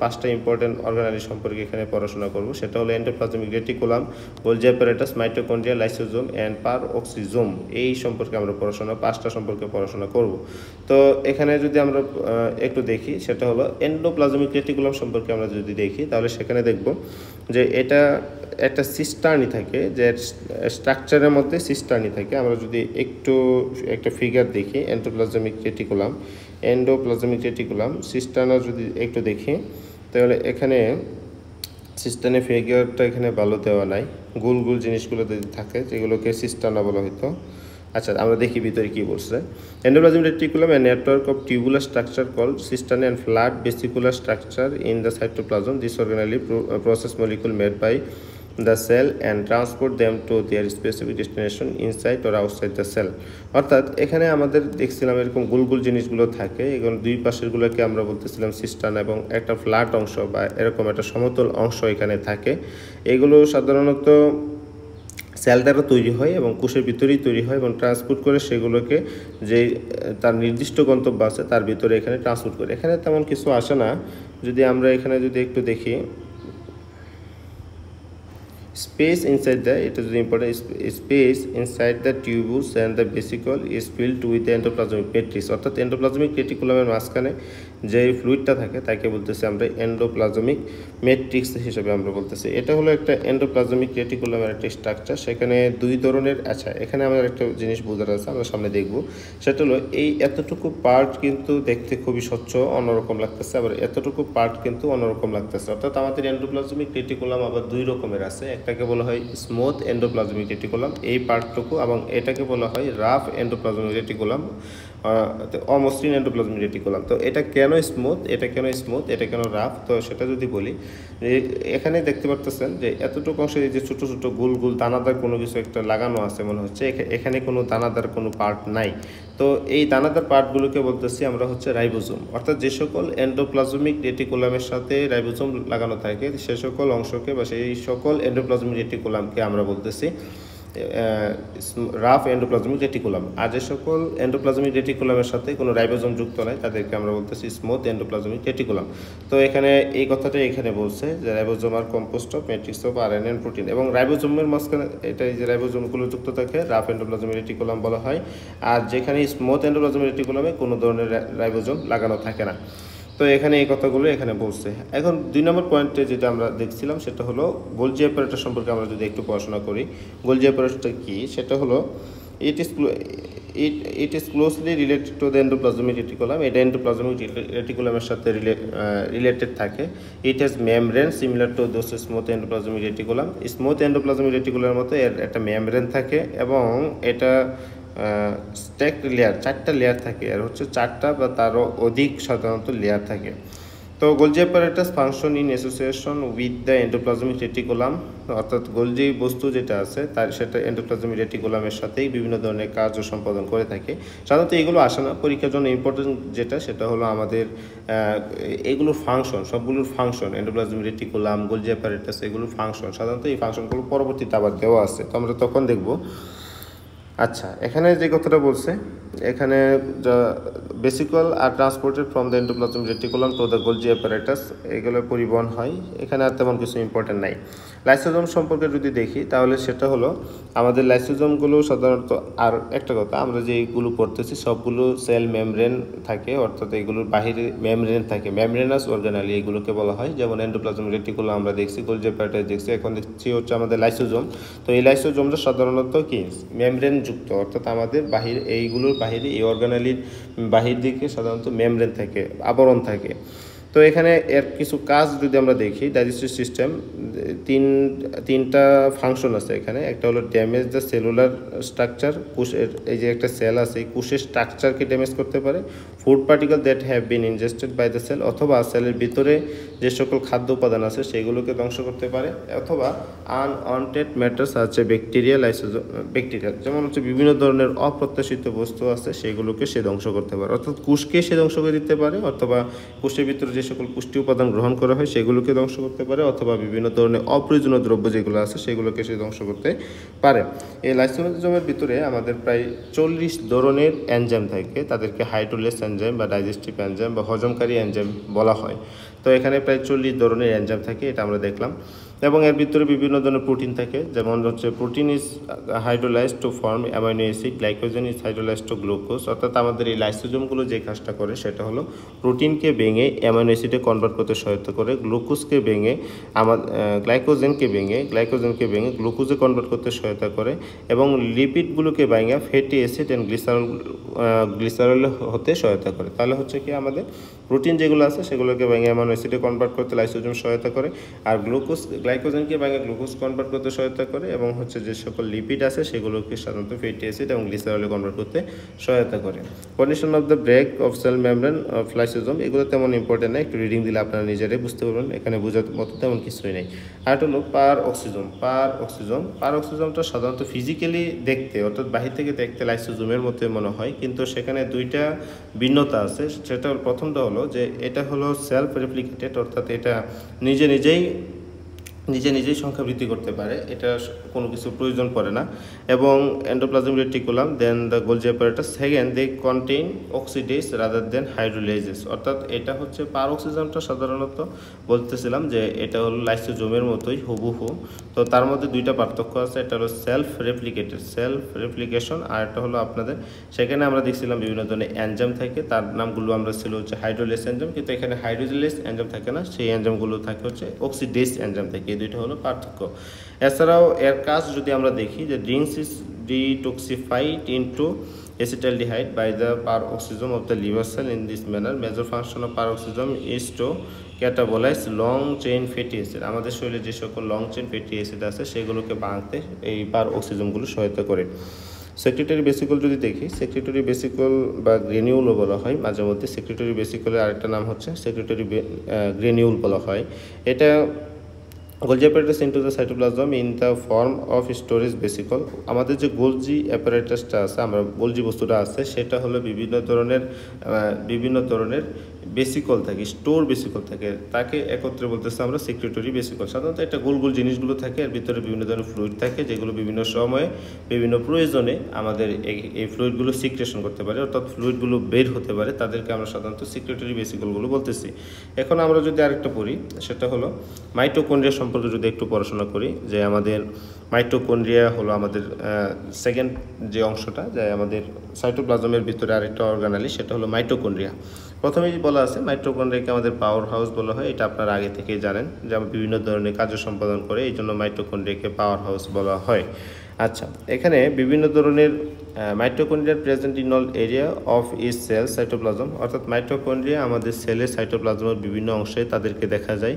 5টা ইম্পর্টেন্ট অর্গানালি সম্পর্কে এখানে পড়াশোনা করব। সেটা হলো endoplasmic reticulum, Golgi apparatus, mitochondria, lysosome and peroxisome. এই সম্পর্কে আমরা 5টা সম্পর্কে পড়াশোনা করব। তো এখানে যদি আমরা একটু দেখি, সেটা হলো এন্ডোপ্লাজমিক রেটিকুলাম সম্পর্কে আমরা যদি দেখি তাহলে সেখানে দেখব যে এটা একটা সিস্টার্নি থাকে, যে স্ট্রাকচারের মধ্যে সিস্টার্নি থাকে। আমরা যদি একটা ফিগার দেখি, এন্ডোপ্লাজমিক রেটিকুলাম সিস্টার্না যদি একটু দেখি, তাহলে এখানে সিস্টানে ফিগারটা এখানে ভালো দেওয়া নাই, গোল গোল জিনিসগুলো যদি থাকে যেগুলোকে সিস্টানা বলা হতো। আচ্ছা, আমরা দেখি ভিতরে কি বলছে। Endoplasmic reticulum a network of tubular structure called cisternae and flat vesicular structure in the cytoplasm. This organelle process molecule made by the cell and transport them to their specific destination inside or outside the cell। অর্থাৎ এখানে আমাদের দেখছিলাম এরকম গোল গোল জিনিসগুলো থাকে, এগুলো দুই পাশেরগুলোকে আমরা বলতেছিলাম সিস্টান, এবং একটা ফ্ল্যাট অংশ বা এরকম একটা সমতল অংশ এখানে থাকে। এগুলো সাধারণত সেল দ্বারা তৈরি হয় এবং কোষের ভিতরেই তৈরি হয় এবং ট্রান্সপোর্ট করে সেগুলোকে যে তার নির্দিষ্ট গন্তব্য আছে তার ভিতরে এখানে ট্রান্সপোর্ট করে। এখানে তেমন কিছু আসে না, যদি আমরা এখানে যদি একটু দেখি space inside the, it is important, space inside the tubules and the vesicle is filled with the endoplasmic matrix। অর্থাৎ এন্ডোপ্লাজমিক রেটিকুলামের মাঝখানে যে ফ্লুইডটা থাকে তাকে বলতেছি আমরা এন্ডোপ্লাজমিক ম্যাট্রিক্স হিসেবে আমরা বলতেছি। এটা হলো একটা এন্ডোপ্লাজমিক রেটিকুলামের একটা স্ট্রাকচার। সেখানে দুই ধরনের, আচ্ছা এখানে আমাদের একটা জিনিস বোঝার আছে, আমরা সামনে দেখব। সেটা হলো এই এতটুকু পার্ট কিন্তু দেখতে খুবই স্বচ্ছ অন্যরকম লাগতেছে, আবার এতটুকু পার্ট কিন্তু অন্যরকম লাগতেছে। অর্থাৎ আমাদের এন্ডোপ্লাজমিক রেটিকুলাম আবার দুই রকমের আছে, একটাকে বলা হয় স্মুথ এন্ডোপ্লাজমিক রেটিকুলাম এই পার্টটুকু, এবং এটাকে বলা হয় রাফ এন্ডোপ্লাজমিক রেটিকুলাম, অমসৃণ এন্ডোপ্লাজমিক রেটিকুলাম। তো এটা কেন স্মুথ, এটা কেন রাফ, তো সেটা যদি বলি, এখানে দেখতে পারতেছেন যে এতটুকু অংশে যে ছোটো ছোটো গোল গোল দানাদার কোনো কিছু একটা লাগানো আছে মনে হচ্ছে, এখানে কোনো দানাদার কোনো পার্ট নাই। তো এই দানাদার পার্টগুলোকে বলতেছি আমরা হচ্ছে রাইবোজোম। অর্থাৎ যে সকল এন্ডোপ্লাজমিক রেটিকুলামের সাথে রাইবোজোম লাগানো থাকে সে সকল অংশকে বা সেই সকল এন্ডোপ্লাজমিক রেটিকুলামকে আমরা বলতেছি রাফ এন্ডোপ্লাজমিক রেটিকুলাম। আর যে সকল এন্ডোপ্লাজমিক রেটিকুলামের সাথে কোনো রাইবোজোম যুক্ত নাই তাদেরকে আমরা বলতেছি স্মুথ এন্ডোপ্লাজমিক রেটিকুলাম। তো এখানে এই কথাটাই এখানে বলছে যে ribosome are composed of matrix of RNA and protein, এবং রাইবোজোমের মাঝখানে এটা যে রাইবোজোমগুলো যুক্ত থাকে রাফ এন্ডোপ্লাজমিক রেটিকুলাম বলা হয়। আর যেখানে স্মুথ এন্ডোপ্লাজমিক রেটিকুলামে কোনো ধরনের রাইবোজোম লাগানো থাকে না। তো এখানে এই কথাগুলো এখানে বলছে। এখন 2 নম্বর পয়েন্টে যেটা আমরা দেখছিলাম সেটা হলো গোলজি অ্যাপারেটাস সম্পর্কে আমরা যদি একটু পড়াশোনা করি। গোলজি অ্যাপারেটাসটা কি, সেটা হলো it is closely related to the endoplasmic reticulum. এটা এন্ডোপ্লাজমিক রেটিকুলামের সাথে রিলেটেড থাকে। It has membrane similar to those smooth endoplasmic reticulum. Smooth endoplasmic রেটিকুলামের মতো এর একটা মেমব্রেন থাকে, এবং এটা স্ট্যাকড লেয়ার, 4টা লেয়ার থাকে, আর হচ্ছে 4টা বা তারও অধিক সাধারণত লেয়ার থাকে। তো Golgi apparatus function in association with the endoplasmic reticulum, অর্থাৎ গোলজি বস্তু যেটা আছে তার সেটা এন্ডোপ্লাজমিক রেটিকুলামের সাথেই বিভিন্ন ধরনের কার্য সম্পাদন করে থাকে। সাধারণত এগুলো আসে না পরীক্ষার জন্য। ইম্পর্টেন্ট যেটা সেটা হলো আমাদের এগুলোর ফাংশন, সবগুলোর function, endoplasmic reticulum, Golgi apparatus, এগুলোর ফাংশন সাধারণত এই ফাংশনগুলো পরবর্তীতে আবার দেওয়া আছে, তো আমরা তখন দেখব। আচ্ছা, এখানে যে কথাটা বলছে, এখানে vesicle are transported from the endoplasmic reticulum to the Golgi apparatus, এগুলো পরিবহন হয়। এখানে আর তেমন কিছু ইম্পর্টেন্ট নাই। লাইসোজোম সম্পর্কে যদি দেখি তাহলে সেটা হলো আমাদের লাইসোজোমগুলো সাধারণত, আর একটা কথা, আমরা যে এইগুলো পড়তেছি সবগুলো সেল মেমব্রেন থাকে, অর্থাৎ এগুলোর বাহিরে মেমব্রেন থাকে, মেমব্রেনাস অর্গানালি এগুলোকে বলা হয়। যেমন এন্ডোপ্লাজমিক রেটিকুলাম আমরা দেখছি, গোলজি অ্যাপারেটাস দেখছি, এখন দেখছি হচ্ছে আমাদের লাইসোজোম। তো এই লাইসোজোমটা সাধারণত কি মেমব্রেন যুক্ত, অর্থাৎ আমাদের বাহির এইগুলোর বাহিরে এই অর্গানালির বাহির দিকে সাধারণত মেমব্রেন থাকে, আবরণ থাকে। তো এখানে এর কিছু কাজ যদি আমরা দেখি, ডাইজেস্টিভ সিস্টেম তিনটা ফাংশন আছে এখানে। একটা হলো ড্যামেজ দ্য সেলুলার স্ট্রাকচার, কোষের এই যে একটা সেল আছে এই কোষের স্ট্রাকচারকে ড্যামেজ করতে পারে। Food particle that have been ingested by the cell, অথবা সেলের ভিতরে যে সকল খাদ্য উপাদান আছে সেগুলোকে ধ্বংস করতে পারে, অথবা আনওয়ান্টেড ম্যাটার্স আছে ব্যাকটেরিয়া, ব্যাকটেরিয়া যেমন হচ্ছে বিভিন্ন ধরনের অপ্রত্যাশিত বস্তু আছে সেগুলোকে সে ধ্বংস করতে পারে। অর্থাৎ কোষকে সে ধ্বংস করে দিতে পারে, অথবা কোষের ভিতরে যে সকল পুষ্টি উপাদান গ্রহণ করা হয় সেগুলোকে ধ্বংস করতে পারে, অথবা বিভিন্ন ধরনের অপ্রয়োজনীয় দ্রব্য যেগুলো আছে সেগুলোকে সে ধ্বংস করতে পারে। এই লাইসোজোমের ভিতরে আমাদের প্রায় 40 ধরনের এনজাইম থাকে, তাদেরকে হাইড্রোলেস এনজাইম বা ডাইজেস্টিভ এনজাইম বা হজমকারী এনজাইম বলা হয়। তো এখানে প্রায় 40 ধরনের এনজাইম থাকে, এটা আমরা দেখলাম। এবং এর ভিতরে বিভিন্ন ধরনের প্রোটিন থাকে, যেমন হচ্ছে protein is hydrolysed to form amino acid, glycogen is hydrolysed to glucose. অর্থাৎ আমাদের এই লাইসোজোমগুলো যে কাজটা করে সেটা হলো প্রোটিনকে ভেঙে অ্যামাইনো অ্যাসিডে কনভার্ট করতে সহায়তা করে, গ্লুকোজকে ভেঙে গ্লাইকোজেনকে ভেঙে গ্লুকোজে কনভার্ট করতে সহায়তা করে, এবং লিপিডগুলোকে ভেঙে ফ্যাটি অ্যাসিড অ্যান্ড গ্লিসারল হতে সহায়তা করে। তাহলে হচ্ছে কি আমাদের প্রোটিন যেগুলো আছে সেগুলোকে ভেঙে অ্যামাইনো অ্যাসিডে কনভার্ট করতে লাইসোজোম সহায়তা করে, আর গ্লাইকোজেনকে ভেঙে গ্লুকোজ কনভার্ট করতে সহায়তা করে, এবং হচ্ছে যে সকল লিপিড আছে সেগুলোকে সাধারণত ফ্যাটি অ্যাসিড এবং গ্লিসারলে কনভার্ট করতে সহায়তা করে। Condition of the break of cell membrane of lysosome, এগুলো তেমন ইম্পর্টেন্ট না, একটু রিডিং দিলে আপনারা নিজেরাই বুঝতে পারবেন, এখানে বোঝার মতো তেমন কিছুই নেই। আর হলো পার অক্সিজমটা সাধারণত ফিজিক্যালি দেখতে, অর্থাৎ বাহির থেকে দেখতে লাইসোজোমের মতো মনে হয়, কিন্তু সেখানে দুইটা ভিন্নতা আছে। সেটা প্রথমটা হলো যে এটা হলো সেলফ রেপ্লিকেটেড, অর্থাৎ এটা নিজে নিজেই সংখ্যা বৃদ্ধি করতে পারে, এটা কোনো কিছু প্রয়োজন পড়ে না। এবং endoplasmic reticulum than the Golgi apparatus, second they contain oxidase rather than hydrolases, অর্থাৎ এটা হচ্ছে পার অক্সিজমটা সাধারণত বলতেছিলাম যে এটা হলো লাইসোজোমের মতোই হুবহু। তো তার মধ্যে দুইটা পার্থক্য আছে, এটা হলো সেলফ রেপ্লিকেশন, আর একটা হলো আপনাদের সেখানে আমরা দেখছিলাম বিভিন্ন ধরনের এনজাইম থাকে, তার নামগুলো আমরা ছিল হচ্ছে হাইড্রোলেস এনজাইম, কিন্তু এখানে হাইড্রোজেলেস এনজাইম থাকে না, সেই এনজাইমগুলো থাকে হচ্ছে অক্সিডেজ এনজাইম থাকে। এই দুইটা হলো পার্থক্য। এছাড়াও এর কাজ যদি আমরা দেখি যে drinks is detoxified into acetaldehyde by the peroxisome of the liver cell. In this manner, major function of peroxisome is to catabolize long chain fatty acid. আমাদের শরীরে যে সকল লং চেইন ফ্যাটি অ্যাসিড আছে সেগুলোকে ভাঙতে এই পেরোক্সিজমগুলো সহায়তা করে। সেক্রেটারি ভেসিকল যদি দেখি, সেক্রেটারি ভেসিকল বা গ্রেনিউলও বলা হয় মাঝে মধ্যে, সেক্রেটারি ভেসিকলের আরেকটা নাম হচ্ছে সেক্রেটারি গ্রেনিউল বলা হয়। এটা Golgi apparatus into the cytoplasm in the form of storage vesicle. আমাদের যে গোলজি অ্যাপারেটাসটা আছে, আমরা গোলজি বস্তুটা আছে, সেটা হলো বিভিন্ন ধরনের বেসিকল থাকে, স্টোর বেসিকল থাকে, তাকে একত্রে বলতেছে আমরা সেক্রেটরি বেসিকল। সাধারণত এটা গোল গোল জিনিসগুলো থাকে, এর ভিতরে বিভিন্ন ধরনের ফ্লুইড থাকে, যেগুলো বিভিন্ন সময়ে বিভিন্ন প্রয়োজনে আমাদের এই ফ্লুইডগুলো সিক্রেশন করতে পারে, অর্থাৎ ফ্লুইডগুলো বের হতে পারে, তাদেরকে আমরা সাধারণত সেক্রেটরি বেসিকলগুলো বলতেছি। এখন আমরা যদি আরেকটা পড়ি, সেটা হলো মাইটোকন্ড্রিয়া সম্পর্কে যদি একটু পড়াশোনা করি, যে আমাদের মাইটোকন্ড্রিয়া হলো আমাদের সেকেন্ড যে অংশটা, যে আমাদের সাইটোপ্লাজমের ভিতরে আরেকটা অর্গানালি, সেটা হলো মাইটোকন্ড্রিয়া। প্রথমেই বলা আছে মাইটোকন্ড্রিয়াকে আমাদের পাওয়ার হাউস বলা হয়, এটা আপনারা আগে থেকেই জানেন যে বিভিন্ন ধরনের কার্য সম্পাদন করে, এই জন্য মাইটোকন্ড্রিয়াকে পাওয়ার হাউস বলা হয়। আচ্ছা, এখানে বিভিন্ন ধরনের mitochondria present in all area of is sell cytoplasm, অর্থাৎ মাইটোকন্ড্রিয়া আমাদের সেলের সাইটোপ্লাজমের বিভিন্ন অংশে তাদেরকে দেখা যায়।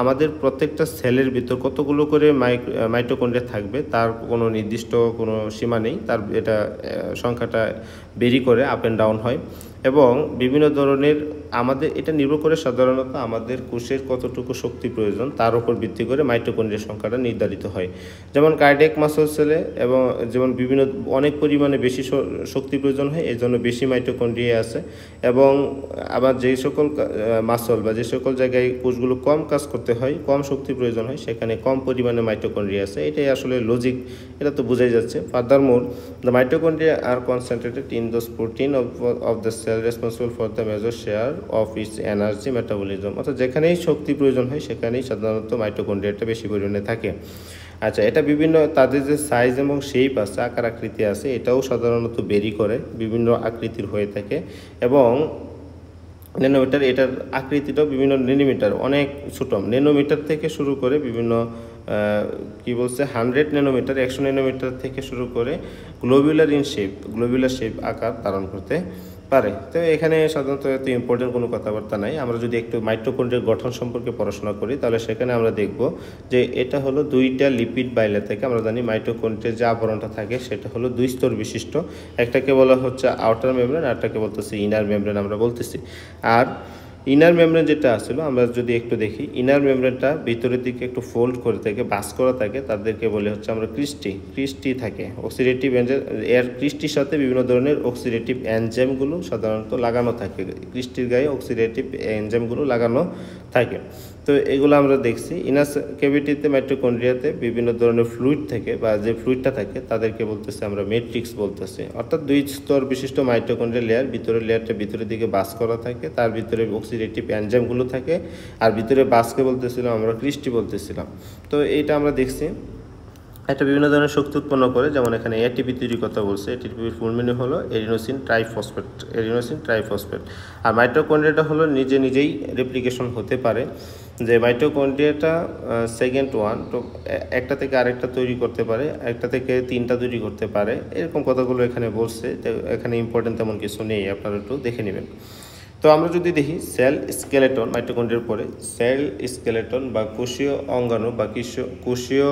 আমাদের প্রত্যেকটা সেলের ভিতর কতগুলো করে মাইটোকন্ড্রিয়া থাকবে তার কোনো নির্দিষ্ট কোনো সীমা নেই, তার এটা সংখ্যাটা বেরি করে আপ অ্যান্ড ডাউন হয়, এবং বিভিন্ন ধরনের আমাদের এটা নির্ভর করে সাধারণত আমাদের কোষের কতটুকু শক্তি প্রয়োজন তার উপর ভিত্তি করে মাইটোকন্ড্রিয়ার সংখ্যাটা নির্ধারিত হয়। যেমন কার্ডিয়াক মাসল সেলে এবং যেমন অনেক পরিমাণে বেশি শক্তি প্রয়োজন হয়, এই জন্য বেশি মাইটোকন্ড্রিয়া আছে, এবং আবার যে সকল মাসল বা যে সকল জায়গায় কোষগুলো কম কাজ করতে হয়, কম শক্তি প্রয়োজন হয়, সেখানে কম পরিমাণে মাইটোকন্ড্রিয়া আছে। এটাই আসলে লজিক, এটা তো বোঝাই যাচ্ছে। Furthermore the mitochondria are concentrated in those protein of the cell responsible for the major share of its energy metabolism, অর্থাৎ যেখানেই শক্তি প্রয়োজন হয় সেখানেই সাধারণত মাইটোকন্ড্রিয়াটা বেশি পরিমাণে থাকে। আচ্ছা, এটা বিভিন্ন তাদের যে সাইজ এবং শেপ আছে, আকার আকৃতি আছে, এটাও সাধারণত বেরি করে, বিভিন্ন আকৃতির হয়ে থাকে, এবং ন্যানোমিটার, এটার আকৃতিটাও বিভিন্ন ন্যানোমিটার, অনেক ছোটো ন্যানোমিটার থেকে শুরু করে বিভিন্ন 100 ন্যানোমিটার, 100 ন্যানোমিটার থেকে শুরু করে গ্লোবুলার শেপ আকার ধারণ করতে পারে। তো এখানে সাধারণত এত ইম্পর্টেন্ট কোনো কথাবার্তা নাই। আমরা যদি একটু মাইটোকন্ড্রিয়ার গঠন সম্পর্কে পড়াশোনা করি, তাহলে সেখানে আমরা দেখব যে এটা হলো দুইটা লিপিড বাইলে থেকে, আমরা জানি মাইটোকন্ড্রিয়ার যে আবরণটা থাকে সেটা হলো 2 স্তর বিশিষ্ট, একটাকে বলা হচ্ছে আউটার মেমব্রেন, আরটাকে বলতেছি ইনার মেমব্রেন আমরা বলতেছি। আর ইনার মেমব্রেন যেটা আসলো, আমরা যদি একটু দেখি, ইনার মেমব্রেনটা ভিতরের দিকে একটু ফোল্ড করে থাকে, বাস করা থাকে, তাদেরকে বলে হচ্ছে আমরা ক্রিস্টি থাকে। অক্সিডেটিভ এনজাইম, এর ক্রিস্টির সাথে বিভিন্ন ধরনের অক্সিডেটিভ এনজাইমগুলো সাধারণত লাগানো থাকে, ক্রিস্টির গায়ে অক্সিডেটিভ এনজাইমগুলো লাগানো থাকে। তো এগুলো আমরা দেখছি। ইনার ক্যাভিটিতে মাইটোকন্ড্রিয়াতে বিভিন্ন ধরনের ফ্লুইড থাকে, বা যে ফ্লুইডটা থাকে তাদেরকে বলতেছে আমরা ম্যাট্রিক্স বলতেছি, অর্থাৎ 2 স্তর বিশিষ্ট মাইটোকন্ড্রিয়া লেয়ার, ভিতরের লেয়ারটা ভিতরের দিকে বাস করা থাকে, তার ভিতরে অক্সিডেটিভ এনজাইমগুলো থাকে, আর ভিতরে বাসকে বলতেছিলাম আমরা ক্রিস্টি বলতেছিলাম। তো এইটা আমরা দেখছি, এটা বিভিন্ন ধরনের শক্তি উৎপন্ন করে, যেমন এখানে এটিপি তৈরির কথা বলছে, এটিপির ফুল মিনিং হলো এডিনোসিন ট্রাইফসফেট। আর মাইটোকন্ড্রিয়াটা হলো নিজেই রেপ্লিকেশন হতে পারে, যে মাইটোকন্ড্রিয়াটা সেকেন্ড ওয়ান, তো একটা থেকে আরেকটা তৈরি করতে পারে, একটা থেকে 3টা তৈরি করতে পারে, এরকম কথাগুলো এখানে বলছে। এখানে ইম্পর্টেন্ট তেমন কিছু নেই, আপনারা একটু দেখে নেবেন। তো আমরা যদি দেখি সেল স্কেলেটন মাইটোকন্ড্রিয়ার পরে সেল স্কেলেটন বা কোষীয় অঙ্গাণু বা কোষীয়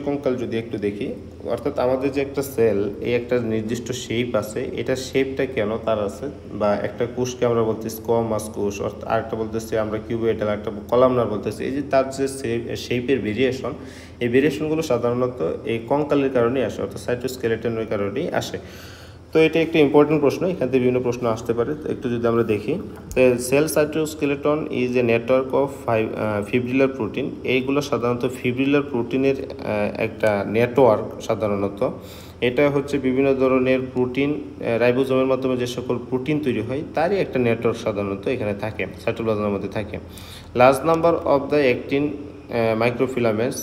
কঙ্কাল যদি একটু দেখি, অর্থাৎ আমাদের যে একটা সেল, এই একটা নির্দিষ্ট শেপ আছে, এটা শেপটা কেন তার আছে, বা একটা কোষকে আমরা বলতেছি স্কোয়ামাস কোষ, আরেকটা বলতেছি আমরা কিউবয়েডাল, একটা কলামনার বলতেছি। এই যে তার যে শেপের ভেরিয়েশন, এই ভেরিয়েশনগুলো সাধারণত এই কঙ্কালের কারণেই আসে, অর্থাৎ সাইটোস্কেলেটনের কারণেই আসে। তো এটা একটা ইম্পর্টেন্ট প্রশ্ন, এখান থেকে বিভিন্ন প্রশ্ন আসতে পারে। তো একটু যদি আমরা দেখি, cell cytoskeleton is a network of fibrillar protein. এইগুলো সাধারণত ফিব্রিলার প্রোটিনের একটা নেটওয়ার্ক। সাধারণত এটা হচ্ছে বিভিন্ন ধরনের প্রোটিন, রাইবোজোমের মাধ্যমে যে সকল প্রোটিন তৈরি হয় তারই একটা নেটওয়ার্ক সাধারণত এখানে থাকে, সাইটোপ্লাজমের মধ্যে থাকে। Large number of the actin microfilaments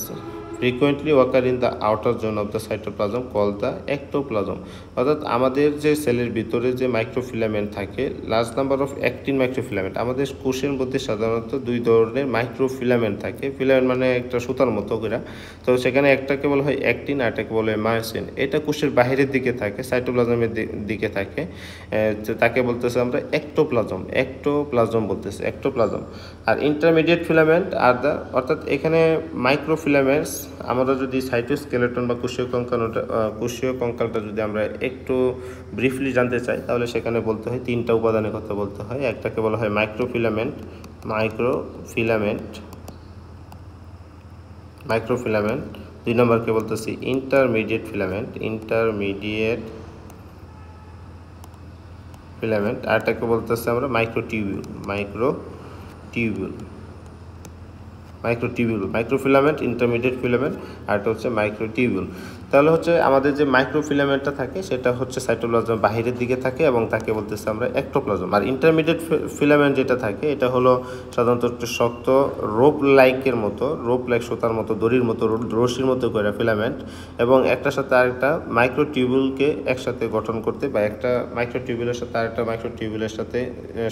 frequently occur in the outer zone of the cytoplasm called the ectoplasm। অর্থাৎ আমাদের যে সেলের ভিতরে যে মাইক্রোফিলামেন্ট থাকে, large number of actin microfilament, আমাদের কোষের মধ্যে সাধারণত দুই ধরনের মাইক্রোফিলামেন্ট থাকে। ফিলামেন্ট মানে একটা সুতার মতো করে, তো সেখানে একটাকে বলা হয় অ্যাক্টিন আর একটাকে বলা হয় মায়োসিন। এটা কোষের বাহিরের দিকে থাকে, সাইটোপ্লাজমের দিকে থাকে, তাকে বলতেছে আমরা এক্টোপ্লাজম বলতেছে, এক্টোপ্লাজম। আর ইন্টারমিডিয়েট ফিলামেন্ট আর দ্য, অর্থাৎ এখানে মাইক্রোফিলামেন্টস, আমরা যদি সাইটোস্কেলেটন বা কোষীয় কঙ্কালটা যদি আমরা একটু ব্রিফলি জানতে চাই, তাহলে সেখানে বলতে হয় তিনটা উপাদানের কথা বলতে হয়। একটাকে বলা হয় মাইক্রোফিলামেন্ট, দুই নম্বরকে বলতেছি ইন্টারমিডিয়েট ফিলামেন্ট, আরটাকে বলতেছে আমরা মাইক্রোফিলামেন্ট, ইন্টারমিডিয়েট ফিলামেন্ট, আর এটা হচ্ছে মাইক্রোটিউবিউল। তাহলে হচ্ছে আমাদের যে মাইক্রোফিলামেন্টটা থাকে সেটা হচ্ছে সাইটোপ্লাজমের বাহিরের দিকে থাকে এবং তাকে বলতেছে আমরা এক্টোপ্লাজম। আর ইন্টারমিডিয়েট ফিলামেন্ট যেটা থাকে, এটা হলো সাধারণত একটু শক্ত রোপ লাইক সুতার মতো, দড়ির মতো, রশির মতো করে ফিলামেন্ট, এবং একটার সাথে আরেকটা মাইক্রোটিউবিউলকে একসাথে গঠন করতে, বা একটা মাইক্রোটিউবিউলের সাথে আরেকটা মাইক্রোটিউবিউলের সাথে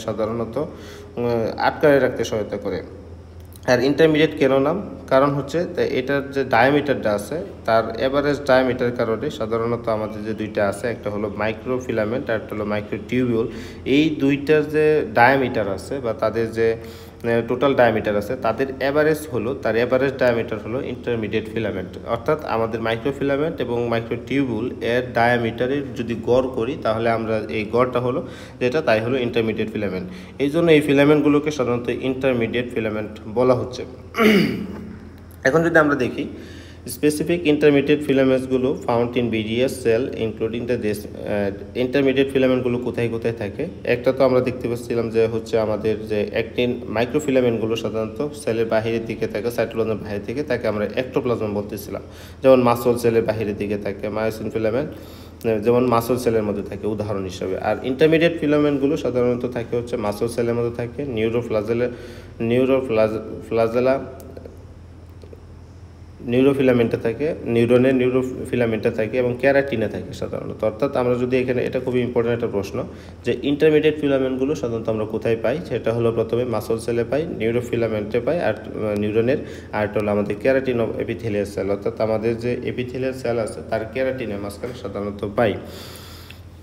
সাধারণত আটকায় রাখতে সহায়তা করে। আর ইন্টারমিডিয়েট কেন নাম? কারণ হচ্ছে এটার যে ডায়ামিটারটা আছে, তার এভারেজ ডায়ামিটার কারণে সাধারণত আমাদের যে দুইটা আছে, একটা হলো মাইক্রোফিলামেন্ট আর একটা হলো মাইক্রোটিউবিউল, এই দুইটার যে ডায়ামিটার আছে বা তাদের যে টোটাল ডায়ামিটার আছে, তার এভারেজ ডায়ামিটার হলো ইন্টারমিডিয়েট ফিলামেন্ট। অর্থাৎ আমাদের মাইক্রোফিলামেন্ট এবং মাইক্রোটিউবিউল এর ডায়ামিটারের যদি গড় করি, তাহলে আমরা এই গড়টা হলো যেটা, তাই হলো ইন্টারমিডিয়েট ফিলামেন্ট। এই জন্য এই ফিলামেন্টগুলোকে সাধারণত ইন্টারমিডিয়েট ফিলামেন্ট বলা হচ্ছে। এখন যদি আমরা দেখি স্পেসিফিক ইন্টারমিডিয়েট ফিলামেন্টসগুলো found in various cell including the this. Intermediate ফিলামেন্টগুলো কোথায় থাকে? একটা তো আমরা দেখতে পাচ্ছিলাম যে হচ্ছে আমাদের যে অ্যাক্টিন মাইক্রোফিলামেন্টগুলো সাধারণত সেলের বাহিরের দিকে থাকে, সাইটোপ্লাজমের বাহির থেকে, তাকে আমরা এক্টোপ্লাজম বলতেছিলাম। যেমন মাসল সেলের বাহিরের দিকে থাকে, মায়োসিন ফিলামেন্ট যেমন মাসল সেলের মধ্যে থাকে উদাহরণ হিসাবে। আর ইন্টারমিডিয়েট ফিলামেন্টগুলো সাধারণত থাকে হচ্ছে মাসল সেলের মধ্যে থাকে, নিউরোফিলামেন্টে থাকে, নিউরোফিলামেন্টে থাকে, এবং ক্যারাটিনে থাকে সাধারণত। অর্থাৎ আমরা যদি এখানে, এটা খুবই ইম্পর্টেন্ট একটা প্রশ্ন, যে ইন্টারমিডিয়েট ফিলামেন্টগুলো সাধারণত আমরা কোথায় পাই, সেটা হলো প্রথমে মাসল সেলে পাই, নিউরোফিলামেন্টে পাই, আর নিউরনের, আর একটা হলো আমাদের ক্যারাটিন অফ এপিথেলিয়াল সেল, অর্থাৎ আমাদের যে এপিথেলিয়াল সেল আছে তার ক্যারাটিনের মাঝখানে সাধারণত পাই।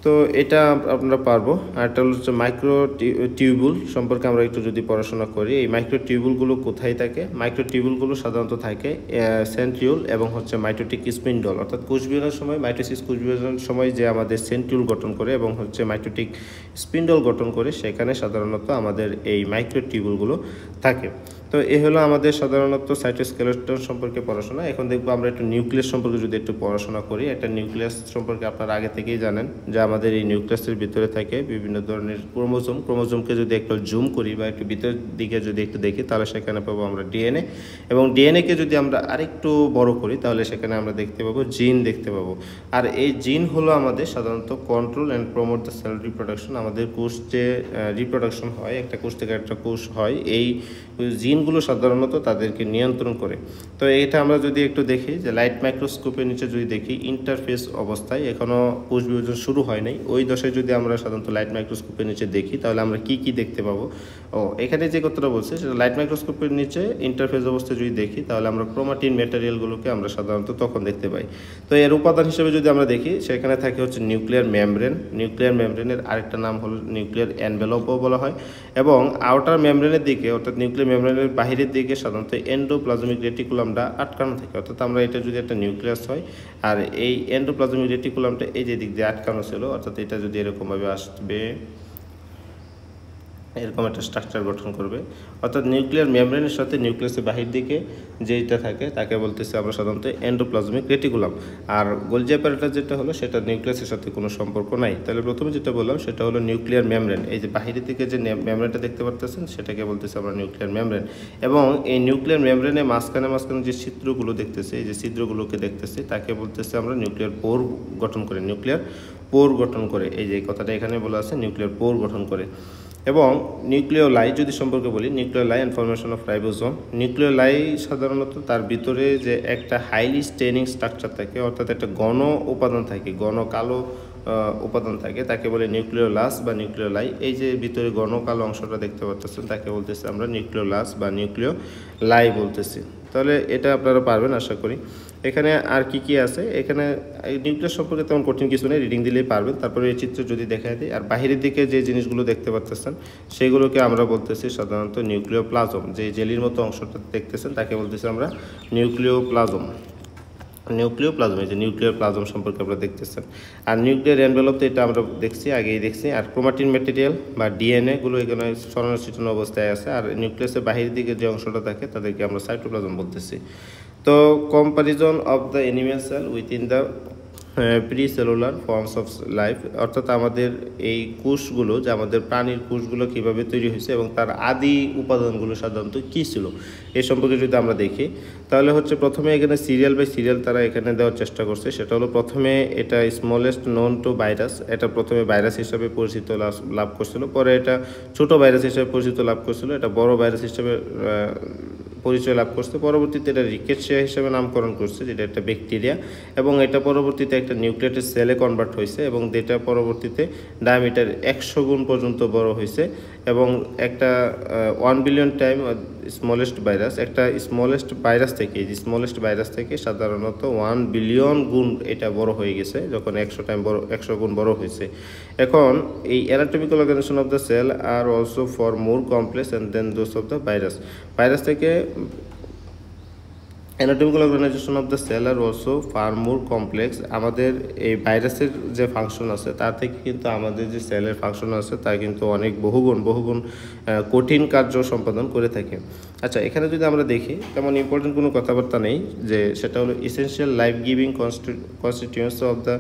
তো এটা আমরা পারবো। আর একটা হচ্ছে মাইক্রোটিউবুল সম্পর্কে আমরা একটু যদি পড়াশোনা করি, এই মাইক্রোটিউবুলগুলো কোথায় থাকে? মাইক্রোটিউবুলগুলো সাধারণত থাকে সেন্ট্রিওল এবং হচ্ছে মাইটোটিক স্পিন্ডল, অর্থাৎ কোষ বিভাজনের সময়, মাইটোসিস কোষ বিভাজনের সময় যে আমাদের সেন্ট্রিওল গঠন করে এবং হচ্ছে মাইটোটিক স্পিন্ডল গঠন করে, সেখানে সাধারণত আমাদের এই মাইক্রোটিউবুলগুলো থাকে। তো এ হলো আমাদের সাধারণত সাইটোস্কেলেটন সম্পর্কে পড়াশোনা। এখন দেখবো আমরা একটু নিউক্লিয়াস সম্পর্কে যদি একটু পড়াশোনা করি। একটা নিউক্লিয়াস সম্পর্কে আপনারা আগে থেকেই জানেন যে আমাদের এই নিউক্লিয়াসের ভিতরে থাকে বিভিন্ন ধরনের ক্রোমোজোমকে যদি একটু জুম করি বা একটু ভিতরের দিকে যদি একটু দেখি, তাহলে সেখানে পাবো আমরা ডিএনএ, এবং ডিএনএকে যদি আমরা আরেকটু বড় করি, তাহলে সেখানে আমরা দেখতে পাবো জিন দেখতে পাবো। আর এই জিন হলো আমাদের সাধারণত control and promote the cell reproduction. আমাদের কোষ যে রিপ্রোডাকশন হয়, একটা কোষ থেকে একটা কোষ হয়, এই জিন জিনগুলো সাধারণত তাদেরকে নিয়ন্ত্রণ করে। তো এটা আমরা যদি একটু দেখি যে লাইট মাইক্রোস্কোপের নিচে যদি দেখি ইন্টারফেস অবস্থায় এখনও কোষ বিভাজন শুরু হয় নাই, ওই দশায় যদি আমরা সাধারণত লাইট মাইক্রোস্কোপের নিচে দেখি তাহলে আমরা কি দেখতে পাবো। এখানে যে কথাটা বলছে সেটা লাইট মাইক্রোস্কোপের নিচে ইন্টারফেস অবস্থায় যদি দেখি তাহলে আমরা ক্রোমাটিন ম্যাটেরিয়ালগুলোকে আমরা সাধারণত তখন দেখতে পাই। তো এর উপাদান হিসেবে যদি আমরা দেখি সেখানে থাকে হচ্ছে নিউক্লিয়ার মেমব্রেন। নিউক্লিয়ার মেমব্রেনের আরেকটা নাম হলো নিউক্লিয়ার এনভেলপও বলা হয়, এবং আউটার মেমব্রেনের দিকে অর্থাৎ নিউক্লিয়ার মেমব্রেনের বাহিরের দিকে সাধারণত এন্ডোপ্লাজমিক রেটিকুলামটা আটকানো থাকে। অর্থাৎ আমরা এটা যদি একটা নিউক্লিয়াস হয় আর এই এন্ডোপ্লাজমিক রেটিকুলামটা এই যে দিক দিয়ে আটকানো ছিল, অর্থাৎ এটা যদি এরকমভাবে আসবে, এরকম একটা স্ট্রাকচার গঠন করবে। অর্থাৎ নিউক্লিয়ার মেমব্রেনের সাথে নিউক্লিয়াসের বাহির দিকে যেটা থাকে তাকে বলতেছে আমরা সাধারণত এন্ডোপ্লাজমিক রেটিকুলাম। আর গোলজি অ্যাপারেটাস যেটা হলো সেটা নিউক্লিয়াসের সাথে কোনো সম্পর্ক নাই। তাহলে প্রথমে যেটা বললাম সেটা হলো নিউক্লিয়ার মেমব্রেন। এই যে বাহিরের দিকে যে মেমব্রেনটা দেখতে পারতেছেন সেটাকে বলতেছে আমরা নিউক্লিয়ার মেমব্রেন। এবং এই নিউক্লিয়ার মেমব্রেনের মাঝখানে যে ছিদ্রগুলো দেখতেছে, এই যে ছিদ্রগুলোকে দেখতেছি তাকে বলতেছে আমরা নিউক্লিয়ার পোর গঠন করে। নিউক্লিয়ার পোর গঠন করে, এই যে কথাটা এখানে বলা আছে, নিউক্লিয়ার পোর গঠন করে। এবং নিউক্লিওলাই যদি সম্পর্কে বলি, নিউক্লিওলাই অ্যান্ড ফরমেশন অফ রাইবোসোম। নিউক্লিওলাই সাধারণত তার ভিতরে যে একটা হাইলি স্টেনিং স্ট্রাকচার থাকে, অর্থাৎ একটা ঘন উপাদান থাকে, ঘন কালো উপাদান থাকে, তাকে বলে নিউক্লিওলাস বা নিউক্লিওলাই। এই যে ভিতরে ঘন কালো অংশটা দেখতে পাচ্ছেন তাকে বলতেছি আমরা নিউক্লিওলাস বা নিউক্লিওলাই বলতেছি। তাহলে এটা আপনারা পারবেন আশা করি। এখানে আর কি আছে, এখানে নিউক্লিয়াস সম্পর্কে তেমন কঠিন কিছু নেই, রিডিং দিলেই পারবেন। তারপরে এই চিত্র যদি দেখায় দিই, আর বাহিরের দিকে যে জিনিসগুলো দেখতে পাচ্ছেন সেগুলোকে আমরা বলতেছি সাধারণত নিউক্লিওপ্লাজম। যে জেলির মতো অংশটা দেখতেছেন তাকে বলতেছি আমরা নিউক্লিওপ্লাজম। নিউক্লিওপ্লাজম, এই যে নিউক্লিয়ার প্লাজম সম্পর্কে আমরা দেখতেছেন। আর নিউক্লিয়ার এনভেলপ তো এটা আমরা আগেই দেখছি। আর ক্রোমাটিন ম্যাটেরিয়াল বা ডিএনএগুলো এখানে ছড়ানো ছিটানো অবস্থায় আছে। আর নিউক্লিয়াসের বাহিরের দিকে যে অংশটা থাকে তাদেরকে আমরা সাইটোপ্লাজম বলতেছি। তো comparison of the animal cell within the pre cellular forms of life, অর্থাৎ আমাদের এই কোষগুলো, যে আমাদের প্রাণীর কোষগুলো কীভাবে তৈরি হয়েছে এবং তার আদি উপাদানগুলো সাধারণত কী ছিল এই সম্পর্কে যদি আমরা দেখি তাহলে হচ্ছে প্রথমে এখানে সিরিয়াল বাই সিরিয়াল তারা এখানে দেওয়ার চেষ্টা করছে। সেটা হলো প্রথমে এটা স্মলেস্ট নোন টু ভাইরাস, এটা প্রথমে ভাইরাস হিসাবে পরিচিত লাভ করছিল, পরে এটা ছোট ভাইরাস হিসাবে পরিচিত লাভ করছিল, এটা বড় ভাইরাস হিসাবে পরিচয় লাভ করছে, পরবর্তীতে এটা রিকেটশিয়া হিসেবে নামকরণ করছে, যেটা একটা ব্যাকটেরিয়া, এবং এটা পরবর্তীতে একটা নিউক্লিয়েটেড সেলে কনভার্ট হয়েছে এবং যেটা পরবর্তীতে ডায়ামিটার 100 গুণ পর্যন্ত বড় হয়েছে এবং একটা 1 বিলিয়ন টাইম স্মলেস্ট ভাইরাস, একটা স্মলেস্ট ভাইরাস থেকে, এই স্মলেস্ট ভাইরাস থেকে সাধারণত 1 বিলিয়ন গুণ এটা বড় হয়ে গেছে যখন 100 গুণ বড় হয়েছে। এখন এই anatomical organization of the cell are also for more complex and than those of the virus থেকে anatomical organization of the cell are also far more complex. আমাদের এই ভাইরাসের যে ফাংশন আছে তার থেকে কিন্তু আমাদের যে সেলের ফাংশন আছে তা কিন্তু অনেক বহুগুণ কঠিন কার্য সম্পাদন করে থাকে। আচ্ছা, এখানে যদি আমরা দেখি তেমন ইম্পর্টেন্ট কোনো কথাবার্তা নেই, যে সেটা হলো essential life giving constituents of the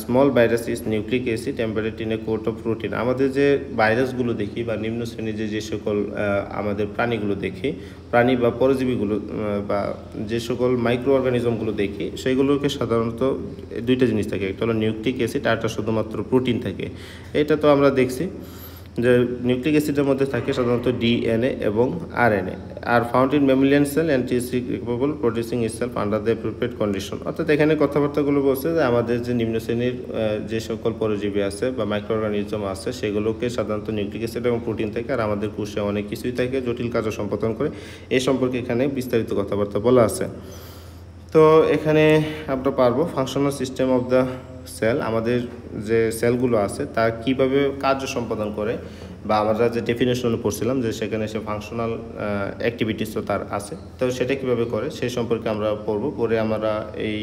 small virus is nucleic acid embedded in a coat of protein. আমাদের যে ভাইরাসগুলো দেখি বা নিম্ন শ্রেণীর যে সকল আমাদের প্রাণীগুলো দেখি, প্রাণী বা পরজীবীগুলো বা যে সকল মাইক্রো অর্গানিজমগুলো দেখি সেগুলোকে সাধারণত দুইটা জিনিস থাকে, একটা হলো নিউক্লিক অ্যাসিড আর একটা শুধুমাত্র প্রোটিন থাকে। এটা তো আমরা দেখছি যে নিউক্লিক অ্যাসিডের মধ্যে থাকে সাধারণত ডিএনএ এবং RNA. Are found in mammalian cell and is capable producing itself under the appropriate condition. অর্থাৎ এখানে কথাবার্তাগুলো বলছে যে আমাদের যে নিম্ন শ্রেণীর যে সকল পরজীবী আছে বা মাইক্রো অর্গানিজম আছে সেগুলোকে সাধারণত নিউক্লিক অ্যাসিড এবং প্রোটিন থাকে, আর আমাদের কোষে অনেক কিছুই থাকে, জটিল কাজও সম্পাদন করে। এই সম্পর্কে এখানে বিস্তারিত কথাবার্তা বলা আছে। তো এখানে আমরা পারবো functional system of the cell, আমাদের যে সেলগুলো আছে তা কীভাবে কার্য সম্পাদন করে, বা আমরা যে ডেফিনেশন পড়ছিলাম যে সেখানে সে ফাংশনাল অ্যাক্টিভিটিসও তার আছে, তো সেটা কীভাবে করে সেই সম্পর্কে আমরা পড়বো। পরে আমরা এই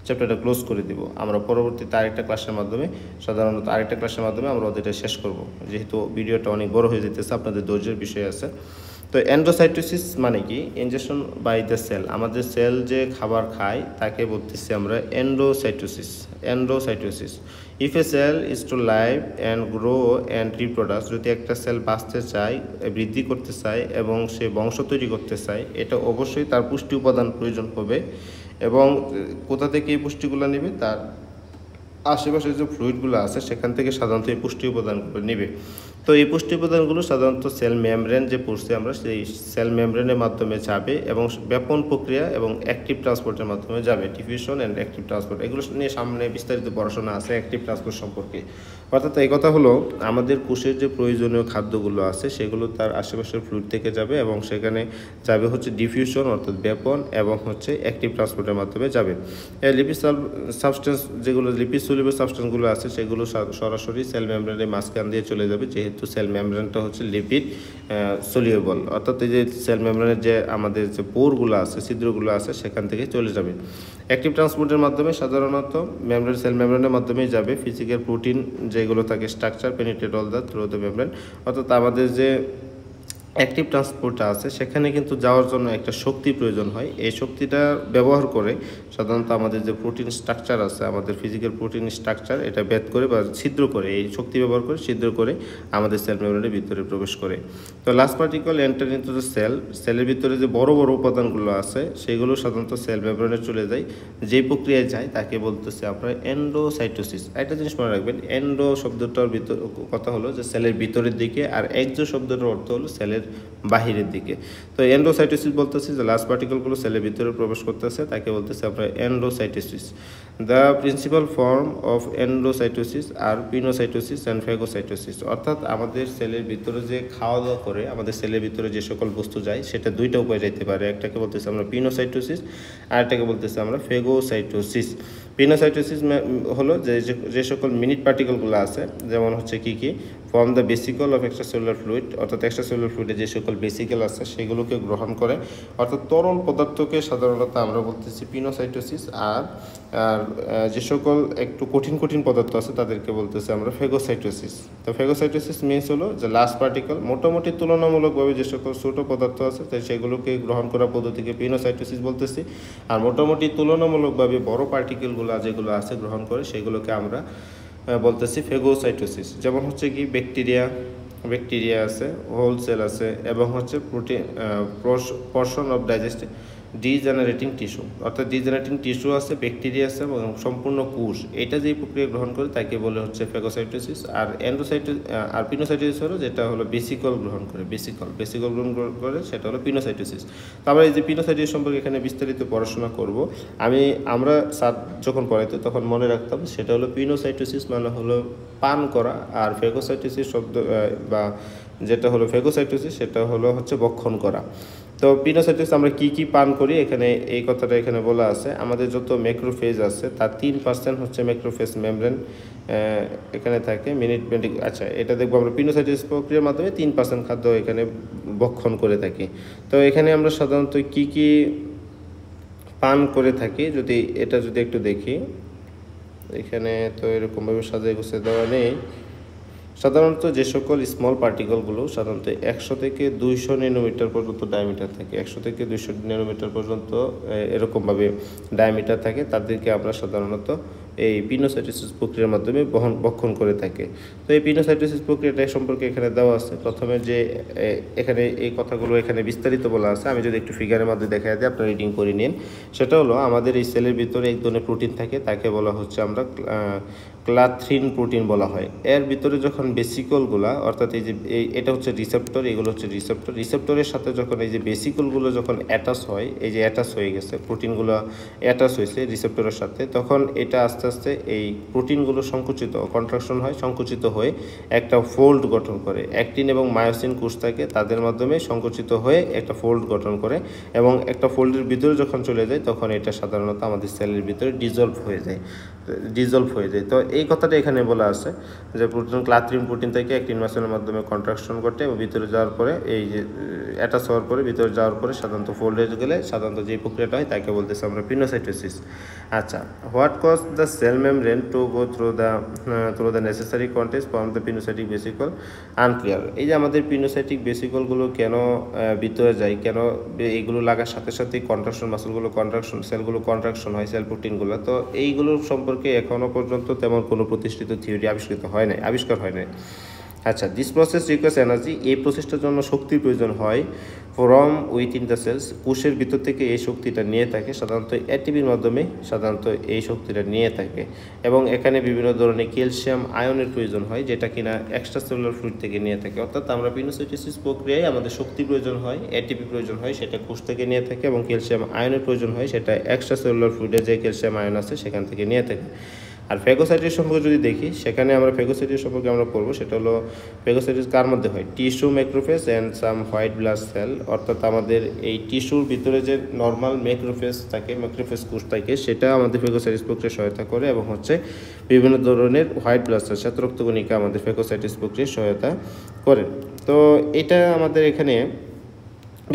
চ্যাপ্টারটা ক্লোজ করে দিব। আমরা পরবর্তীতে আরেকটা ক্লাসের মাধ্যমে আমরা ওদেরটা শেষ করব, যেহেতু ভিডিওটা অনেক বড় হয়ে যেতেছে, আপনাদের ধৈর্যের বিষয় আছে। তো এন্ডোসাইটোসিস মানে কি? ইনজেকশন বাই দ্য সেল, আমাদের সেল যে খাবার খায় তাকে বলতেছি আমরা endocytosis. If a cell is to live and grow and reproduce, যদি একটা সেল বাঁচতে চায়, বৃদ্ধি করতে চায় এবং সে বংশ তৈরি করতে চায়, এটা অবশ্যই তার পুষ্টি উপাদান প্রয়োজন হবে। এবং কোথা থেকে এই পুষ্টিগুলো নেবে? তার আশেপাশে যে ফ্লুইডগুলো আছে সেখান থেকে সাধারণত এই পুষ্টি উপাদানগুলো নেবে। তো তো এই পুষ্টি উপাদানগুলো সাধারণত সেল মেমব্রেন যে পড়ছি আমরা সেই সেল মেমব্রেনের মাধ্যমে যাবে এবং ব্যাপন প্রক্রিয়া এবং অ্যাক্টিভ ট্রান্সপোর্টের মাধ্যমে যাবে। ডিফিউশন অ্যান্ড অ্যাক্টিভ ট্রান্সপোর্ট এগুলো নিয়ে সামনে বিস্তারিত পড়াশোনা আছে অ্যাক্টিভ ট্রান্সপোর্ট সম্পর্কে। অর্থাৎ এই কথা হলো আমাদের কোষের যে প্রয়োজনীয় খাদ্যগুলো আছে সেগুলো তার আশেপাশের ফ্লুইড থেকে যাবে এবং সেখানে যাবে হচ্ছে ডিফিউশন অর্থাৎ ব্যাপন এবং হচ্ছে অ্যাক্টিভ ট্রান্সপোর্টের মাধ্যমে যাবে। লিপিড সাবস্টেন্স যেগুলো লিপিড সলিউবল সাবস্টেন্সগুলো আছে সেগুলো সরাসরি সেল মেমব্রেনের মাঝখান দিয়ে চলে যাবে, যেহেতু সেল মেমব্রেনটা হচ্ছে লিপিড সলিউবল। অর্থাৎ এই যে সেল মেমব্রেনের যে আমাদের যে পোরগুলো আছে ছিদ্রগুলো আছে সেখান থেকে চলে যাবে। অ্যাক্টিভ ট্রান্সপোর্টের মাধ্যমে সাধারণত মেমব্রেন সেল মেমব্রেনের মাধ্যমেই যাবে। ফিজিক্যাল প্রোটিন যেগুলো থাকে structure penetrate all the through the membrane. অর্থাৎ আমাদের যে অ্যাক্টিভ ট্রান্সপোর্টটা আছে সেখানে কিন্তু যাওয়ার জন্য একটা শক্তি প্রয়োজন হয়। এই শক্তিটা ব্যবহার করে সাধারণত আমাদের যে প্রোটিন স্ট্রাকচার আছে আমাদের ফিজিক্যাল প্রোটিন স্ট্রাকচার এটা ভেদ করে বা ছিদ্র করে, এই শক্তি ব্যবহার করে ছিদ্র করে আমাদের সেল মেমব্রেনের ভিতরে প্রবেশ করে। তো last particle enter into the cell. সেলের ভিতরে যে বড় বড় উপাদানগুলো আছে সেগুলো সাধারণত সেল মেমব্রেনে চলে যায়। যেই প্রক্রিয়ায় যায় তাকে বলতেছি আমরা এন্ডোসাইটোসিস। একটা জিনিস মনে রাখবেন, এন্ডো শব্দটার ভিতর কথা হলো যে সেলের ভিতরের দিকে, আর এক্সো শব্দটার অর্থ হলো সেলের বাহিরের দিকে। তো এন্ডোসাইটোসিস বলতেছি যে লাস্ট পার্টিকলগুলো সেলের ভিতরে প্রবেশ করতেছে তাকে বলতেছি আমরা endocytosis. The principal form of endocytosis are pinocytosis and phagocytosis. অর্থাৎ আমাদের সেলের ভিতরে যে খাওয়া দাওয়া করে আমাদের সেলের ভিতরে যে সকল বস্তু যায় সেটা দুইটা উপায় যাইতে পারে। একটাকে বলতেছি আমরা পিনোসাইটোসিস আর একটাকে বলতেছি আমরা ফ্যাগোসাইটোসিস। পিনোসাইটোসিস হলো যে সকল মিনিট পার্টিকলগুলো আছে, যেমন হচ্ছে কি form the basical of extracellular fluid. অর্থাৎ এক্সট্রাসেলুলার ফ্লুইডে যে সকল বেসিক্যাল আছে সেগুলোকে গ্রহণ করে, অর্থাৎ তরল পদার্থকে সাধারণত আমরা বলতেছি পিনোসাইটোসিস। আর যে সকল একটু কঠিন পদার্থ আছে তাদেরকে বলতেছি আমরা ফ্যাগোসাইটোসিস। তো ফ্যাগোসাইটোসিস মিনস হলো যে লাস্ট পার্টিকল। মোটামুটি তুলনামূলকভাবে যে সকল ছোটো পদার্থ আছে তাই সেগুলোকে গ্রহণ করা পদ্ধতিকে পিনোসাইটোসিস বলতেছি, আর মোটামুটি তুলনামূলকভাবে বড় পার্টিকেলগুলো যেগুলো আছে গ্রহণ করে সেগুলোকে আমরা বলতেছি ফ্যাগোসাইটোসিস। যেমন হচ্ছে কি ব্যাকটেরিয়া আছে, হোল সেল আছে এবং হচ্ছে প্রোটিন পোরশন অফ ডিজেনারেটিং টিস্যু। অর্থাৎ ডিজেনারেটিং টিস্যু আছে, ব্যাকটেরিয়া আছে এবং সম্পূর্ণ কোষ, এটা যেই প্রক্রিয়া গ্রহণ করে তাকে বলে হচ্ছে ফ্যাগোসাইটোসিস। আর আর পিনোসাইটোসিস হলো যেটা হলো বেসিকল গ্রহণ করে, বেসিকল গ্রহণ করে সেটা হলো পিনোসাইটোসিস। তারপরে এই যে পিনোসাইটোসিস সম্পর্কে এখানে বিস্তারিত পড়াশোনা করব। আমরা স্যার যখন পড়াইতো তখন মনে রাখতাম সেটা হলো পিনোসাইটোসিস মানে হলো পান করা, আর ফ্যাগোসাইটোসিস শব্দ বা যেটা হলো ফ্যাগোসাইটোসিস সেটা হলো হচ্ছে ভক্ষণ করা। তো পিনোসাইটোসিস আমরা কি পান করি এখানে এই কথাটা এখানে বলা আছে। আমাদের যত ম্যাক্রোফেজ আছে তার 3% হচ্ছে ম্যাক্রোফেজ মেমব্রেন এখানে থাকে আচ্ছা এটা দেখবো আমরা পিনোসাইটোসিস প্রক্রিয়ার মাধ্যমে 3% খাদ্য এখানে ভক্ষণ করে থাকি। তো এখানে আমরা সাধারণত কি পান করে থাকি যদি একটু দেখি, এখানে তো এরকমভাবে সাজিয়ে গুছিয়ে দেওয়া নেই। সাধারণত যে সকল স্মল পার্টিকলগুলো সাধারণত 100 থেকে 200 ন্যানোমিটার পর্যন্ত ডায়ামিটার থাকে, 100 থেকে 200 ন্যানোমিটার পর্যন্ত এরকমভাবে ডায়ামিটার থাকে, তাদেরকে আমরা সাধারণত এই পিনোসাইটোসিস প্রক্রিয়ার মাধ্যমে ভক্ষণ করে থাকে। তো এই পিনোসাইটোসিস প্রক্রিয়াটা সম্পর্কে এখানে দেওয়া আছে। প্রথমে যে এখানে এই কথাগুলো এখানে বিস্তারিত বলা আছে, আমি যদি একটু ফিগারের মাধ্যমে দেখা দিই আপনারা রিডিং করে নিন। সেটা হলো আমাদের এই সেলের ভিতরে এক ধরনের প্রোটিন থাকে, তাকে বলা হচ্ছে আমরা ক্লাথ্রিন প্রোটিন বলা হয়। এর ভিতরে যখন বেসিকলগুলা অর্থাৎ এই যে এটা হচ্ছে রিসেপ্টর, এগুলো হচ্ছে রিসেপ্টরের সাথে যখন এই যে বেসিকলগুলো যখন অ্যাটাচ হয়, এই যে অ্যাটাচ হয়ে গেছে প্রোটিনগুলো অ্যাটাচ হয়েছে রিসেপ্টরের সাথে, তখন এটা আস্তে আস্তে এই প্রোটিনগুলো সংকুচিত হয়ে একটা ফোল্ড গঠন করে। অ্যাক্টিন এবং মায়োসিন কোষ থাকে, তাদের মাধ্যমে সংকুচিত হয়ে একটা ফোল্ড গঠন করে এবং একটা ফোল্ডের ভিতরে যখন চলে যায় তখন এটা সাধারণত আমাদের সেলের ভিতরে ডিজলভ হয়ে যায়। তো এই কথাটা এখানে বলা আছে যে ক্লাথ্রিন প্রোটিন থেকে অ্যাক্টিন মায়োসিনের মাধ্যমে কন্ট্রাকশন ঘটে এবং ভিতরে যাওয়ার পরে এই যে অ্যাটাচ হওয়ার পরে ভিতরে যাওয়ার পরে সাধারণত ফোল্ড হয়ে গেলে সাধারণত যে প্রক্রিয়াটা হয় তাকে বলতেছি আমরা পিনোসাইটোসিস। আচ্ছা, what cause the cell membrane to go through the necessary contents from the pinocytic vesicle unclear. এই যে আমাদের পিনোসাইটিক বেসিকলগুলো কেন ভিতরে যায়, কেন এইগুলো লাগার সাথে সাথে সেলগুলো কন্ট্রাকশন হয়, সেল প্রোটিনগুলো, তো এইগুলোর সম্পর্কে এখনও পর্যন্ত তেমন কোনো প্রতিষ্ঠিত থিওরি আবিষ্কার হয় নাই। আচ্ছা, দিস প্রসেস রিকোয়ার্স এনার্জি। এই প্রসেসটার জন্য শক্তির প্রয়োজন হয় ফ্রম উইথিন দ্য সেলস, কোষের ভিতর থেকে এই শক্তিটা নিয়ে থাকে, সাধারণত এটিপির মাধ্যমে সাধারণত এই শক্তিটা নিয়ে থাকে। এবং এখানে বিভিন্ন ধরনের ক্যালসিয়াম আয়নের প্রয়োজন হয়, যেটা কিনা এক্সট্রা সেলুলার ফ্লুইড থেকে নিয়ে থাকে। অর্থাৎ আমরা পিনোসাইটোসিস প্রক্রিয়ায় আমাদের শক্তি প্রয়োজন হয়, এটিপি প্রয়োজন হয়, সেটা কোষ থেকে নিয়ে থাকে, এবং ক্যালসিয়াম আয়নের প্রয়োজন হয়, সেটা এক্সট্রা সেলুলার ফ্লুইডে যে ক্যালসিয়াম আয়ন আছে সেখান থেকে নিয়ে থাকে। আর ফেগোসাইটিস সম্পর্কে যদি দেখি, সেখানে আমরা ফেগোসাইটিস সম্পর্কে আমরা পড়বো, সেটা হলো ফেগোসাইটিস কার মধ্যে হয়, tissue macrophage and some white blood cell. অর্থাৎ আমাদের এই টিস্যুর ভিতরে যে নর্মাল ম্যাক্রোফেজ থাকে, ম্যাক্রোফেজ কোষ থাকে, সেটা আমাদের ফেগোসাইটিস প্রক্রিয়া সহায়তা করে, এবং হচ্ছে বিভিন্ন ধরনের হোয়াইট ব্লাড সেল, শ্বেতরক্তকণিকা আমাদের ফেগোসাইটিস প্রক্রিয়া সহায়তা করে। তো এটা আমাদের এখানে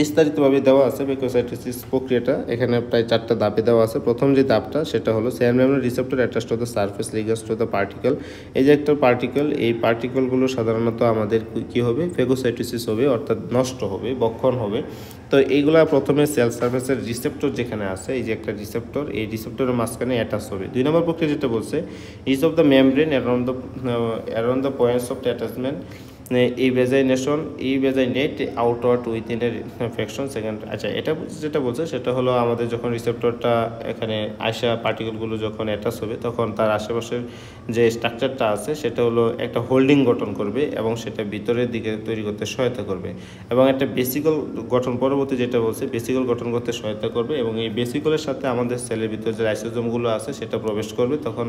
বিস্তারিতভাবে দেওয়া আছে। ফেগোসাইটোসিস প্রক্রিয়াটা এখানে প্রায় 4টা ধাপে দেওয়া আছে। প্রথম যে ধাপটা সেটা হলো cell membrane receptor attached to the surface ligands to the particle. এই যে একটা পার্টিকেল, এই পার্টিকেলগুলো সাধারণত আমাদের কী হবে, ফেগোসাইটোসিস হবে, অর্থাৎ নষ্ট হবে, বক্ষণ হবে। তো এইগুলা প্রথমে সেল সারফেসের রিসেপ্টর যেখানে আছে, এই যে একটা রিসেপ্টর, এই রিসেপ্টরের মাঝখানে অ্যাটাচ হবে। 2 নম্বর প্রক্রিয়া যেটা বলছে, each of the membrane around the points of attachment invaginate outward within এর ফ্র্যাকশন সেকেন্ড। আচ্ছা, এটা যেটা বলছে সেটা হলো আমাদের যখন রিসেপ্টরটা এখানে আসা পার্টিকেলগুলো যখন অ্যাটাচ হবে, তখন তার আশেপাশের যে স্ট্রাকচারটা আছে সেটা হলো একটা হোল্ডিং গঠন করবে, এবং সেটা ভিতরের দিকে তৈরি করতে সহায়তা করবে, এবং একটা বেসিকল গঠন, পরবর্তী যেটা বলছে বেসিকল গঠন করতে সহায়তা করবে, এবং এই বেসিকলের সাথে আমাদের সেলের ভিতরে যে লাইসোজোমগুলো আছে সেটা প্রবেশ করবে, তখন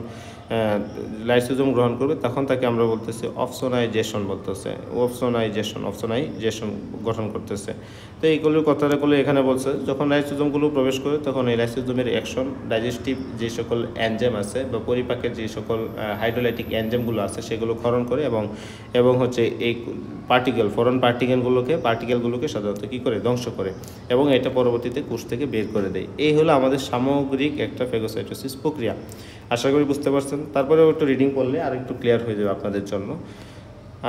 লাইসোজোম গ্রহণ করবে, তখন তাকে আমরা বলতেছি অপসোনাইজেশন বলতেছে, অপসোনাইজেশন গঠন করতেছে। তো এইগুলোর কথাগুলো এখানে বলছে, যখন লাইসোজোমগুলো প্রবেশ করে তখন এই লাইসোজোমের অ্যাকশন ডাইজেস্টিভ যে সকল এনজাইম আছে বা পরিপাকের যে সকল হাইড্রোলাইটিক এনজাইমগুলো আছে সেগুলো ক্ষরণ করে, এবং হচ্ছে এই ফরেন পার্টিকেলগুলোকে সাধারণত কী করে, ধ্বংস করে, এবং এটা পরবর্তীতে কোষ থেকে বের করে দেয়। এই হলো আমাদের সামগ্রিক একটা ফেগোসাইটোসিস প্রক্রিয়া। আশা করি বুঝতে পারছেন। তারপরেও একটু রিডিং করলে আর একটু ক্লিয়ার হয়ে যাবে আপনাদের জন্য।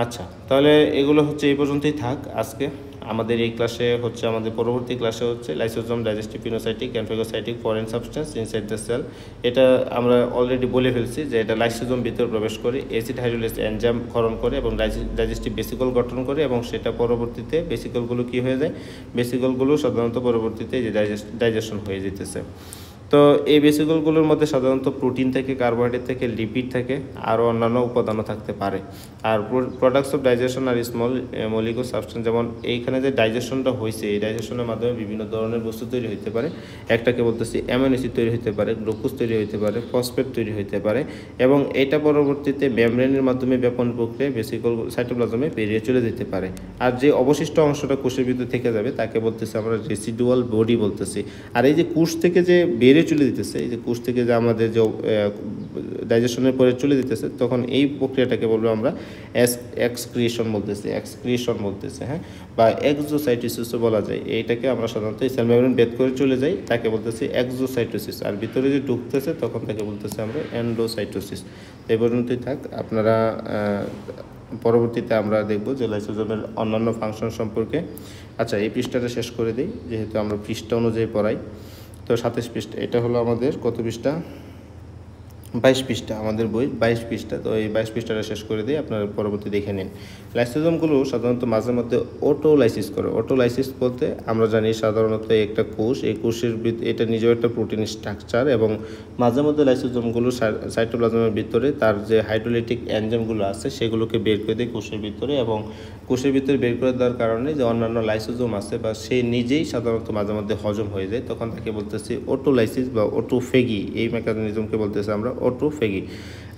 আচ্ছা, তাহলে এগুলো হচ্ছে এই পর্যন্তই থাক আজকে। আমাদের এই ক্লাসে হচ্ছে, আমাদের পরবর্তী ক্লাসে হচ্ছে lysosome, digestive, pinocytic and phagocytic foreign substance inside the cell. এটা আমরা অলরেডি বলে ফেলছি যে এটা লাইসোজোম ভিতরে প্রবেশ করে অ্যাসিড হাইড্রোলাইজ এনজাইম ক্ষরণ করে এবং ডাইজেস্টিভ বেসিকল গঠন করে, এবং সেটা পরবর্তীতে বেসিকলগুলো কী হয়ে যায়, বেসিকলগুলো সাধারণত পরবর্তীতে যে ডাইজেশন হয়ে যেতেছে। তো এই বেসিকলগুলোর মধ্যে সাধারণত প্রোটিন থেকে, কার্বোহাইড্রেট থেকে, লিপিড থেকে, আরও অন্যান্য উপাদানও থাকতে পারে। আর প্রোডাক্টস অফ ডাইজেশন আর স্মল মলিকুলার সাবস্টেন্স, যেমন এইখানে যে ডাইজেশনটা হয়েছে, এই ডাইজেশনের মাধ্যমে বিভিন্ন ধরনের বস্তু তৈরি হতে পারে। একটাকে বলতেছি অ্যামিনো অ্যাসিড তৈরি হতে পারে, গ্লুকোজ তৈরি হতে পারে, ফসফেট তৈরি হতে পারে, এবং এটা পরবর্তীতে মেমব্রেনের মাধ্যমে ব্যাপন প্রক্রিয়ায় বেসিকল সাইটোপ্লাজমে বেরিয়ে চলে যেতে পারে। আর যে অবশিষ্ট অংশটা কোষের ভিতরে থেকে যাবে তাকে বলতেছি আমরা রেসিডুয়াল বডি বলতেছি। আর এই যে কোষ থেকে যে বেরিয়ে চলে দিতেছে, এই যে কোষ থেকে যে আমাদের যে ডাইজেশনের পরে চলে দিতেছে, তখন এই প্রক্রিয়াটাকে বলবো আমরা এক্সক্রিশন বলতেছে, হ্যাঁ, বা এক্সোসাইটোসিসও বলা যায়। এইটাকে আমরা সাধারণত সেল মেমব্রেন ভেদ করে চলে যাই, তাকে বলতেছি এক্সোসাইটোসিস। আর ভিতরে যে ঢুকতেছে তখন তাকে বলতেছে আমরা এন্ডোসাইটোসিস। এই পর্যন্তই থাক। আপনারা পরবর্তীতে আমরা দেখব যে লাইসোজোমের অন্যান্য ফাংশন সম্পর্কে। আচ্ছা, এই পৃষ্ঠাটা শেষ করে দিই, যেহেতু আমরা পৃষ্ঠা অনুযায়ী পড়াই। তো 27 পৃষ্ঠা, এটা হলো আমাদের কত পৃষ্ঠা, 22 পৃষ্ঠা, আমাদের বই 22 পৃষ্ঠা। তো এই 22 পৃষ্ঠাটা শেষ করে দিই, আপনারা পরবর্তী দেখে নিন। লাইসোজোমগুলো সাধারণত মাঝে মধ্যে অটোলাইসিস করে। অটোলাইসিস বলতে আমরা জানি সাধারণত একটা কোষ, এই কোষের এটা নিজেও একটা প্রোটিন স্ট্রাকচার, এবং মাঝে মধ্যে লাইসোজোমগুলো সাইটোপ্লাজমের ভিতরে তার যে হাইড্রোলাইটিক এনজাইমগুলো আছে সেগুলোকে বের করে দেয় কোষের ভিতরে, এবং কোষের ভিতরে বের করে দেওয়ার কারণে যে অন্যান্য লাইসোজোম আছে বা সে নিজেই সাধারণত মাঝে মধ্যে হজম হয়ে যায়, তখন তাকে বলতেছি অটোলাইসিস বা অটোফেগি। এই মেকানিজমকে বলতেছে আমরা অটোফেগি।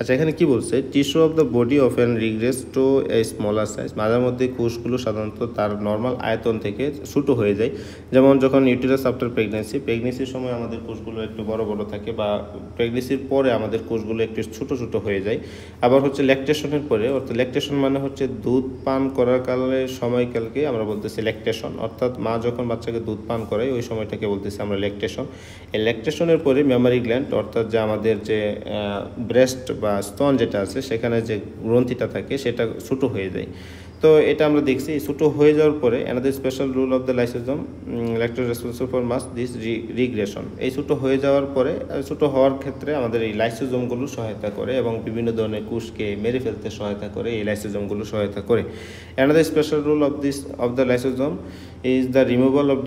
আচ্ছা, এখানে কি বলছে, tissue of the body of an regress to a smaller size. মাঝে মধ্যে কোষগুলো সাধারণত তার নর্মাল আয়তন থেকে ছোটো হয়ে যায়, যেমন যখন ইউটেরাস আফটার প্রেগনেন্সির সময় আমাদের কোষগুলো একটু বড় বড় থাকে, বা প্রেগনেন্সির পরে আমাদের কোষগুলো একটু ছোটো ছোটো হয়ে যায়। আবার হচ্ছে ল্যাকটেশনের পরে, অর্থাৎ ল্যাকটেশন মানে হচ্ছে দুধ পান করার কালের সময়কালকে আমরা বলতেছি ল্যাকটেশন, অর্থাৎ মা যখন বাচ্চাকে দুধ পান করায় ওই সময়টাকে বলতেছি আমরা ল্যাকটেশন। এই ল্যাকটেশনের পরে মেমারি গ্ল্যান্ড, অর্থাৎ যে আমাদের যে ব্রেস্ট বা স্তন যেটা আছে সেখানে যে গ্রন্থিটা থাকে সেটা ছোটো হয়ে যায়। তো এটা আমরা দেখছি, ছোটো হয়ে যাওয়ার পরে another special role of the lysosome lactose responsible for mass this regression. এই ছোটো হয়ে যাওয়ার পরে, ছোটো হওয়ার ক্ষেত্রে আমাদের এই লাইসোজোমগুলো সহায়তা করে, এবং বিভিন্ন ধরনের কোষকে মেরে ফেলতে সহায়তা করে, এই লাইসোজোমগুলো সহায়তা করে। Another special role of the lysosome is the removal of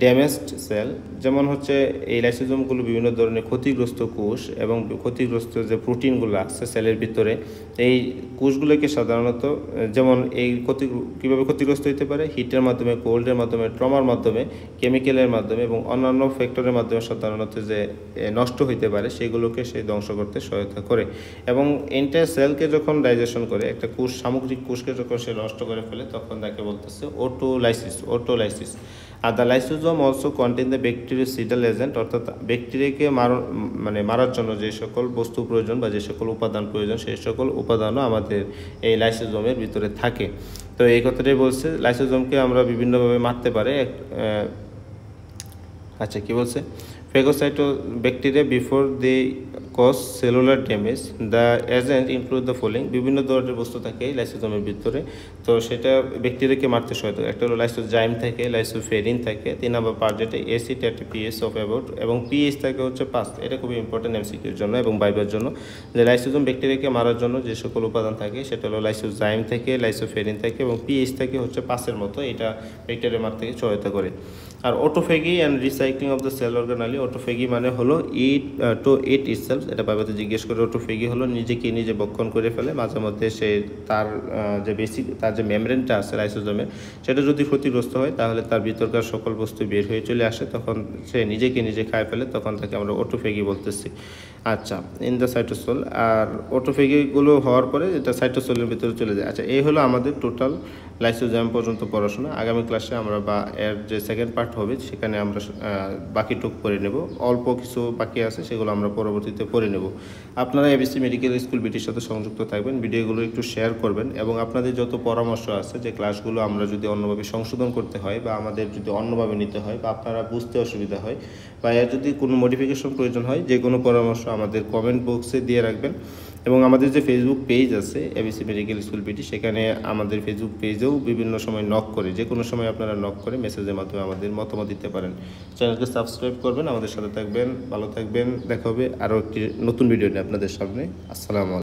damaged cell. যেমন হচ্ছে এই লাইসোজোমগুলো বিভিন্ন ধরনের ক্ষতিগ্রস্ত কোষ এবং ক্ষতিগ্রস্ত যে প্রোটিনগুলো আছে সেলের ভিতরে, এই কোষগুলোকে সাধারণত যেমন এই কীভাবে ক্ষতিগ্রস্ত হতে পারে, হিটের মাধ্যমে, কোল্ডের মাধ্যমে, ট্রমার মাধ্যমে, কেমিক্যালের মাধ্যমে এবং অন্যান্য ফ্যাক্টরের মাধ্যমে সাধারণত যে নষ্ট হইতে পারে সেগুলোকে সে ধ্বংস করতে সহায়তা করে। এবং এন্টায়ার সেলকে যখন ডাইজেশন করে, একটা কোষ, সামগ্রিক কোষকে যখন সে নষ্ট করে ফেলে, তখন তাকে বলতেছে অটোলাইসিস। আর the lysosome also contain the bactericidal agent, অর্থাৎ ব্যাকটেরিয়াকে মারার জন্য যে সকল বস্তু প্রয়োজন বা যে সকল উপাদান প্রয়োজন, সেই সকল উপাদানও আমাদের এই লাইসোজোমের ভিতরে থাকে। তো এই কথাটাই বলছে, লাইসোজোমকে আমরা বিভিন্নভাবে মারতে পারে। আচ্ছা, কি বলছে, phagocytose bacteria before they cause cellular damage, the agent include the following. বিভিন্ন ধরনের বস্তু থাকে লাইসোজোমের ভিতরে, তো সেটা ব্যাকটেরিয়াকে মারতে সহায়তা করে। একটা হলো লাইসোজাইম থাকে, লাইসোফেরিন থাকে, 3 নম্বর পার্ট যেটা অ্যাসিড, একটা পিএইচ অফ অ্যাবাউট, এবং পিএইচ থাকে হচ্ছে 5। এটা খুবই ইম্পর্টেন্ট এমসিকিউর জন্য এবং ভাইবার জন্য, যে লাইসোজোম ব্যাকটেরিয়াকে মারার জন্য যে সকল উপাদান থাকে সেটা হলো লাইসোজাইম থাকে, লাইসোফেরিন থাকে এবং পিএইচ থাকে হচ্ছে 5-এর মতো। এটা ব্যাকটেরিয়া মারতে সহায়তা করে। আর autophagy and recycling of the cell organelle. Autophagy মানে হলো ইট ইটসেলফ। এটা বাবাতে জিজ্ঞেস করে, অটোফেগি হলো নিজেকে নিজে ভক্ষণ করে ফেলে। মাঝে মধ্যে সে তার যে মেমব্রেনটা আছে লাইসোজোমের, সেটা যদি ক্ষতিগ্রস্ত হয় তাহলে তার ভিতরকার সকল বস্তু বের হয়ে চলে আসে, তখন সে নিজেকে নিজে খায় ফেলে, তখন তাকে আমরা অটোফেগি বলতেছি। আচ্ছা, ইন দ্য সাইটোসোল। আর অটোফেগিগুলো হওয়ার পরে এটা সাইটোসোলের ভিতরে চলে যায়। আচ্ছা, এই হলো আমাদের টোটাল লাইসোজোম পর্যন্ত পড়াশোনা। আগামী ক্লাসে আমরা বা এর যে সেকেন্ড পার্ট হবে সেখানে আমরা বাকিটুক পড়ে নেব। অল্প কিছু বাকি আছে, সেগুলো আমরা পরবর্তীতে পড়ে নেব। আপনারা এবিসি মেডিকেল স্কুল বিটির সাথে সংযুক্ত থাকবেন, ভিডিওগুলো একটু শেয়ার করবেন এবং আপনাদের যত পরামর্শ আছে, যে ক্লাসগুলো আমরা যদি অন্যভাবে সংশোধন করতে হয় বা আমাদের যদি অন্যভাবে নিতে হয় বা আপনারা বুঝতে অসুবিধা হয় বা এর যদি কোনো মডিফিকেশন প্রয়োজন হয়, যে কোনো পরামর্শ আমাদের কমেন্ট বক্সে দিয়ে রাখবেন। এবং আমাদের যে ফেসবুক পেজ আছে এবিসি মেডিকেল স্কুল বিটি, সেখানে আমাদের ফেসবুক পেজেও বিভিন্ন সময় নক করে, যে কোনো সময় আপনারা নক করে মেসেজের মাধ্যমে আমাদের মতামত দিতে পারেন। চ্যানেলকে সাবস্ক্রাইব করবেন, আমাদের সাথে থাকবেন, ভালো থাকবেন। দেখা হবে আরও একটি নতুন ভিডিও নিয়ে আপনাদের সামনে। আসসালামু আলাইকুম।